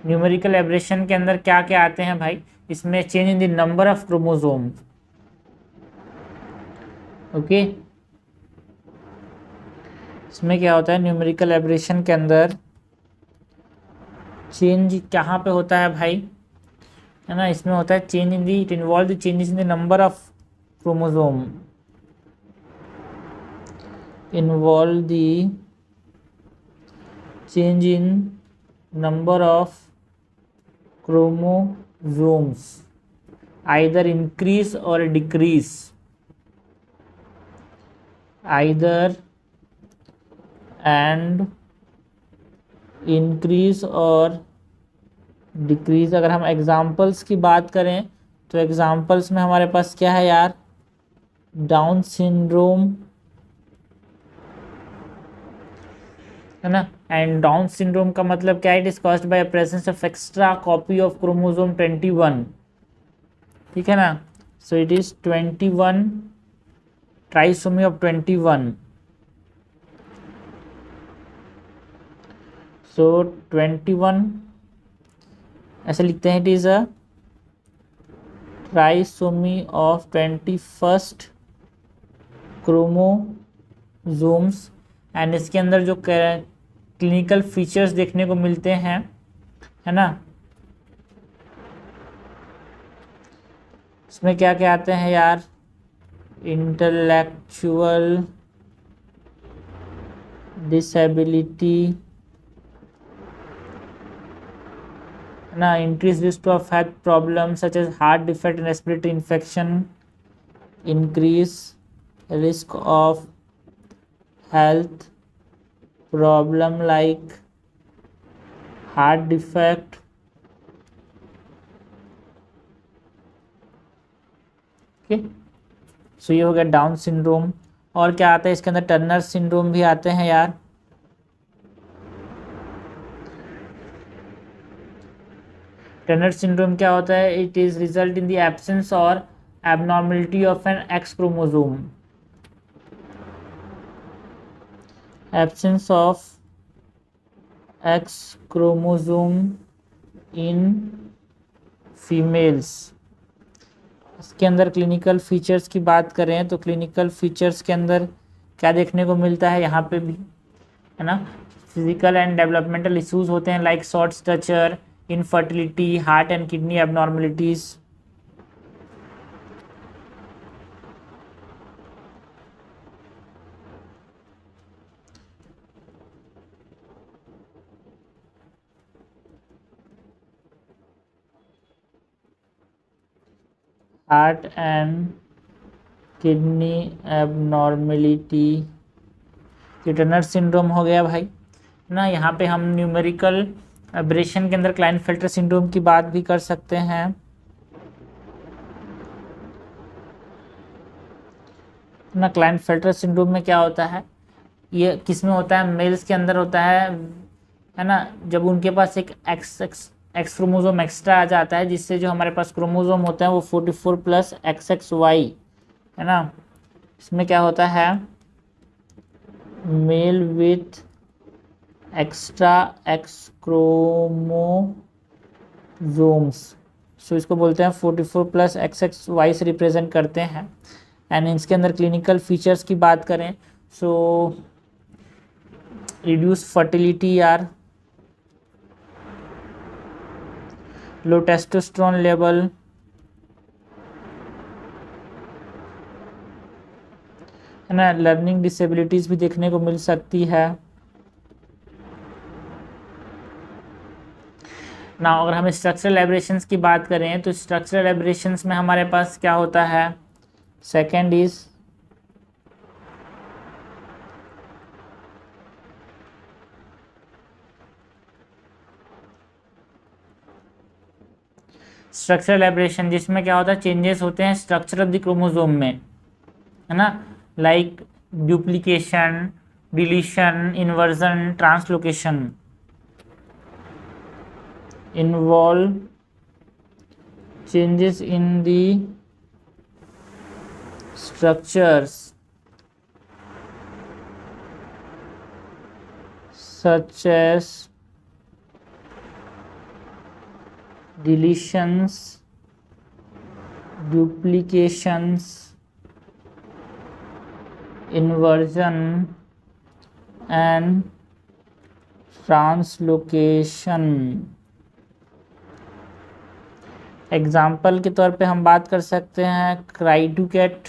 न्यूमेरिकल एब्रेशन के अंदर क्या क्या आते हैं भाई, इसमें change in the number of chromosome. Okay इसमें क्या होता है न्यूमेरिकल एब्रेशन के अंदर चेंज कहाँ पे होता है भाई, है ना, इसमें होता है change in the, it involve the changes in the number of chromosome, involve the change in number of chromosomes either increase or decrease, either and increase और डिक्रीज। अगर हम एग्जाम्पल्स की बात करें तो एग्जाम्पल्स में हमारे पास क्या है यार, डाउन सिंड्रोम, है ना, एंड डाउन सिंड्रोम का मतलब क्या है, it is caused by presence of extra copy of chromosome 21, ठीक है ना, so it is 21 trisomy of 21, सो 21 ऐसे लिखते हैं, it is a trisomy of 21st chromosomes, and इसके अंदर जो क्लिनिकल फीचर्स देखने को मिलते हैं, है ना, इसमें क्या क्या आते हैं यार, इंटेलेक्चुअल डिसेबिलिटी, है ना, increase risk to of health problem such as heart defect and respiratory infection, increase risk of health problem like heart defect, okay, so ये हो गया डाउन सिंड्रोम। और क्या आता है इसके अंदर, टर्नर सिंड्रोम भी आते हैं यार, टर्नर सिंड्रोम क्या होता है, it is result in the absence और abnormality of an X chromosome, absence of X chromosome in females। इसके अंदर क्लिनिकल फीचर्स की बात करें तो क्लिनिकल फीचर्स के अंदर क्या देखने को मिलता है, यहाँ पे भी, है ना, फिजिकल एंड डेवलपमेंटल इश्यूज होते हैं like short stature, infertility, heart and kidney abnormalities, heart and kidney abnormality, Turner syndrome हो गया भाई ना। यहाँ पे हम न्यूमेरिकल एब्रेशन के अंदर क्लाइनफेल्टर सिंड्रोम की बात भी कर सकते हैं ना। क्लाइनफेल्टर सिंड्रोम में क्या होता है, ये किस में होता है, मेल्स के अंदर होता है ना, जब उनके पास एक एक्स क्रोमोसोम एक्स्ट्रा आ जाता है, जिससे जो हमारे पास क्रोमोसोम होते हैं वो 44 प्लस XXY, है ना, इसमें क्या होता है, male with extra X chromosomes, so इसको बोलते हैं 44 प्लस XXY से रिप्रेजेंट करते हैं। एंड इसके अंदर क्लिनिकल फीचर्स की बात करें सो रिड्यूस फर्टिलिटी यार, लो टेस्टोस्टेरोन लेवल, है ना, लर्निंग डिसेबिलिटीज भी देखने को मिल सकती है ना। अगर हम स्ट्रक्चरल एब्रेशंस की बात करें तो स्ट्रक्चरल एब्रेशंस में हमारे पास क्या होता है, सेकेंड इज स्ट्रक्चरल एब्रेशन, जिसमें क्या होता है, चेंजेस होते हैं स्ट्रक्चर ऑफ द क्रोमोसोम में, है ना, like duplication, deletion, inversion, translocation, involve changes in the structures such as deletions, duplications, inversion and translocation। Example के तौर पे हम बात कर सकते हैं क्राइटुकेट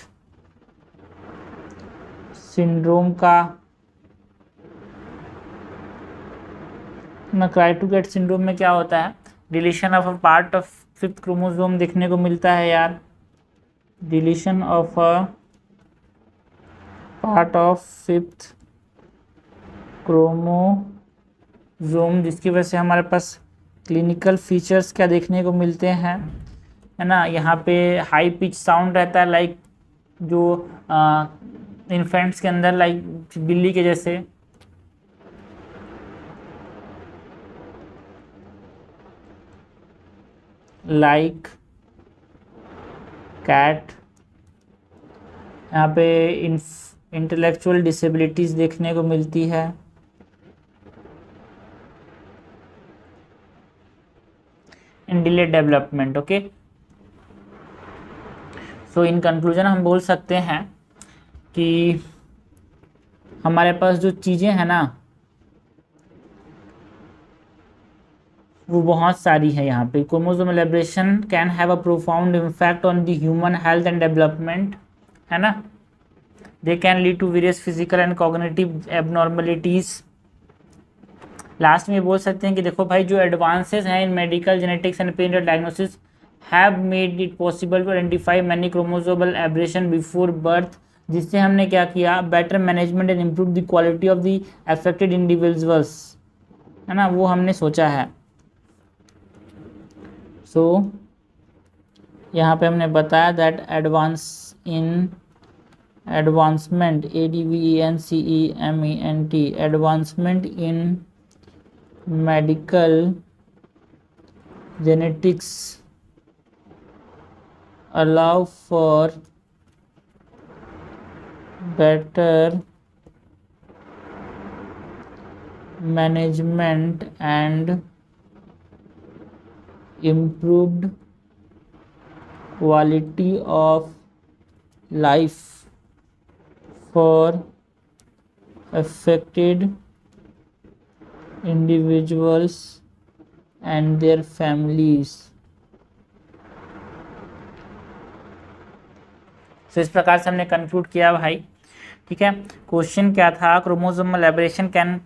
सिंड्रोम का। क्राइटुकेट सिंड्रोम में क्या होता है, deletion of a part of fifth chromosome देखने को मिलता है यार, deletion of a part of fifth chromosome, जिसकी वजह से हमारे पास क्लिनिकल फीचर्स क्या देखने को मिलते हैं, है ना। यहाँ पे हाई पिच साउंड रहता है, लाइक जो इन्फेंट्स के अंदर, लाइक बिल्ली के जैसे। Like cat. यहाँ पे इंटेलेक्चुअल डिसेबिलिटीज देखने को मिलती है। In delayed development, okay. So in conclusion हम बोल सकते हैं कि हमारे पास जो चीज़ें हैं ना वो बहुत सारी है। यहाँ पे chromosomal aberration can have a profound impact on the human health and development, है ना। They can lead to various physical and cognitive abnormalities. Last में बोल सकते हैं कि देखो भाई, जो एडवांसेस हैं in medical genetics and parental diagnosis have made it possible to identify many chromosomal aberration before birth, जिससे हमने क्या किया, better management and improve the quality of the affected individuals, है ना, वो हमने सोचा है। सो यहाँ पे हमने बताया that advancement advancement in medical genetics allow for better management and improved quality of life for affected individuals and their families। तो इस प्रकार से हमने कंक्लूड किया भाई, ठीक है। क्वेश्चन क्या था, chromosomal aberration can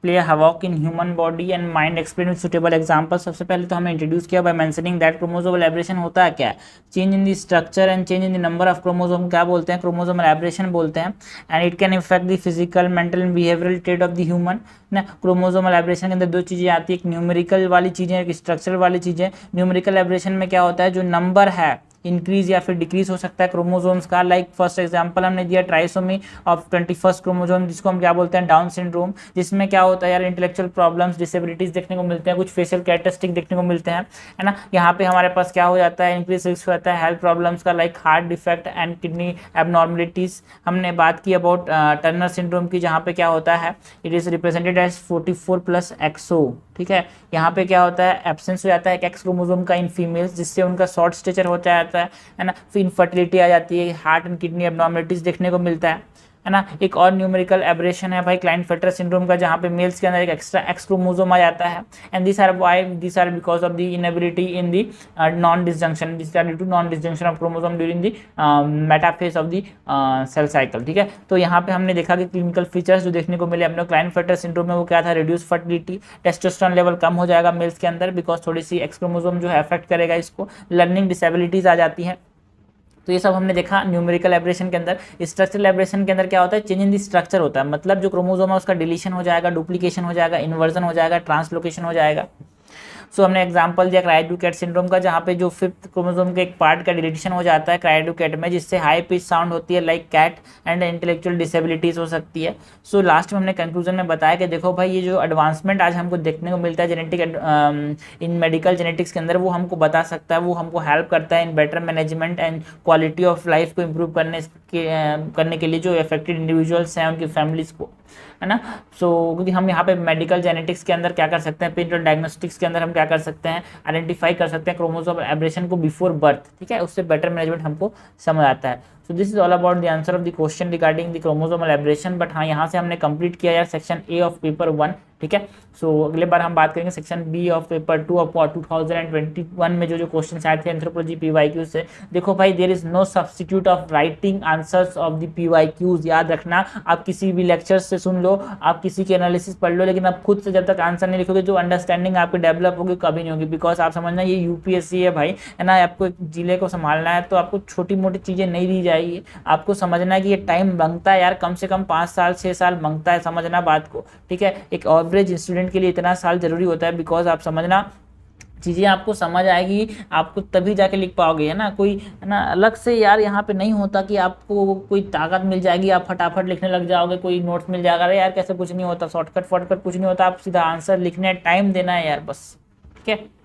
play havoc in human body and mind, explain with suitable example. सबसे पहले तो हमने इंट्रोड्यूस किया by mentioning that chromosomal aberration होता है क्या है, change in the structure and change in the number of chromosome, क्या बोलते हैं, क्रोमोसोमल एब्रेशन बोलते हैं। And it can effect the physical, mental and behavioural trait of the human ना। क्रोमोसोमल एब्रेशन के अंदर दो चीज़ें आती है, एक न्यूमेरिकल वाली चीज़ें, एक स्ट्रक्चरल वाली चीज़ें। न्यूमेरिकल एब्रेशन में क्या होता है, जो नंबर है इंक्रीज या फिर डिक्रीज हो सकता है क्रोमोसोम्स का। लाइक फर्स्ट एग्जांपल हमने दिया ट्राइसोमी ऑफ 21st क्रोमोसोम, जिसको हम क्या बोलते हैं, डाउन सिंड्रोम, जिसमें क्या होता है यार, इंटेलेक्चुअल प्रॉब्लम्स, डिसेबिलिटीज देखने को मिलते हैं, कुछ फेशियल कैरेक्टरिस्टिक देखने को मिलते हैं, है ना। यहाँ पे हमारे पास क्या हो जाता है, इंक्रीज रिस्क हो जाता है हेल्थ प्रॉब्लम्स का, like heart defect and kidney abnormalities. हमने बात की अबाउट टर्नर सिंड्रोम की, जहाँ पे क्या होता है, it is represented as 44+ XO, ठीक है। यहाँ पे क्या होता है, एब्सेंस हो जाता है एक एक्स क्रोमोसोम का इन फीमेल्स, जिससे उनका शॉर्ट स्टेचर हो जाता है ना। फिर इनफर्टिलिटी आ जाती है, हार्ट एंड किडनी एबनॉर्मलिटीज देखने को मिलता है ना। एक और न्यूमेरिकल एब्रेशन है भाई क्लाइनफेल्टर सिंड्रोम का, जहाँ पे मेल्स के अंदर एक एक्स्ट्रा एक्स क्रोमोसोम आ जाता है। And this are because of the inability in the non disjunction, this are due to non disjunction of chromosome during the metaphase of the cell cycle, ठीक है। तो यहाँ पे हमने देखा कि क्लिनिकल फीचर्स जो देखने को मिले अपने क्लाइनफेल्टर सिंड्रोम में, वो क्या था, रिड्यूस फर्टिलिटी, टेस्टोस्टेरोन लेवल कम हो जाएगा मेल्स के अंदर, बिकॉज थोड़ी सी एक्स क्रोमोसोम जो है अफेक्ट करेगा इसको, लर्निंग डिसेबिलिटीज आ जाती है। तो ये सब हमने देखा न्यूमेरिकल एब्रेशन के अंदर। स्ट्रक्चरल एब्रेशन के अंदर क्या होता है, चेंज इन द स्ट्रक्चर होता है, मतलब जो क्रोमोसोम है उसका डिलीशन हो जाएगा, डुप्लीकेशन हो जाएगा, इन्वर्जन हो जाएगा, ट्रांसलोकेशन हो जाएगा। सो हमने एग्जांपल दिया क्राइडुकेट सिंड्रोम का, जहाँ पे जो फिफ्थ क्रोमोसोम के एक पार्ट का डिलीशन हो जाता है क्राइडुकेट में, जिससे हाई पिच साउंड होती है like cat and intellectual disabilities हो सकती है। सो लास्ट में हमने कंक्लूजन में बताया कि देखो भाई, ये जो एडवांसमेंट आज हमको देखने को मिलता है जेनेटिक इन मेडिकल जेनेटिक्स के अंदर, वो हमको बता सकता है, वो हमको हेल्प करता है in better management and quality of life को इम्प्रूव करने के लिए जो अफेक्टेड इंडिविजुअल्स हैं उनकी फैमिलीज को, है ना। सो क्योंकि हम यहाँ पे मेडिकल जेनेटिक्स के अंदर क्या कर सकते हैं, पेरेंटल डायग्नोस्टिक्स के अंदर हम क्या कर सकते हैं, आइडेंटिफाई कर सकते हैं क्रोमोसोम एब्रेशन को बिफोर बर्थ, ठीक है, उससे बेटर मैनेजमेंट हमको समझ आता है। So this is all about the answer of the question regarding the chromosomal aberration. But हाँ, यहाँ से हमने कंप्लीट किया यार सेक्शन ए ऑफ पेपर 1 ठीक है। सो अगले बार हम बात करेंगे section B of paper 2 of 2021 में जो क्वेश्चन आए थे एंथ्रोपोलॉजी पीवाईक्यू से। देखो भाई, there is no substitute of writing answers of the PYQs. याद रखना, आप किसी भी लेक्चर से सुन लो, आप किसी के एनालिसिस पढ़ लो, लेकिन आप खुद से जब तक आंसर नहीं लिखोगे, जो अंडरस्टैंडिंग आपकी डेवलप होगी कभी नहीं होगी। बिकॉज आप समझना, ये यूपीएससी है भाई, है ना, आपको एक जिले को संभालना है, तो आपको छोटी मोटी चीज़ें नहीं दी जाएगी। आपको समझना है कि ये टाइम मांगता है यार, कम से कम 5 साल 6 साल मांगता है, समझना बात को, ठीक है। एक एवरेज स्टूडेंट के लिए इतना साल जरूरी होता है, बिकॉज आप समझना चीज़ें आपको समझ आएगी, आपको तभी जाके लिख पाओगे, है ना। कोई, है ना, अलग से यार यहाँ पे नहीं होता कि आपको कोई ताकत मिल जाएगी, आप फटाफट लिखने लग जाओगे, कोई नोट्स मिल जाएगा। अरे यार कैसे, कुछ नहीं होता, शॉर्टकट कुछ नहीं होता, आप सीधा आंसर लिखने टाइम देना है यार, बस, ठीक है।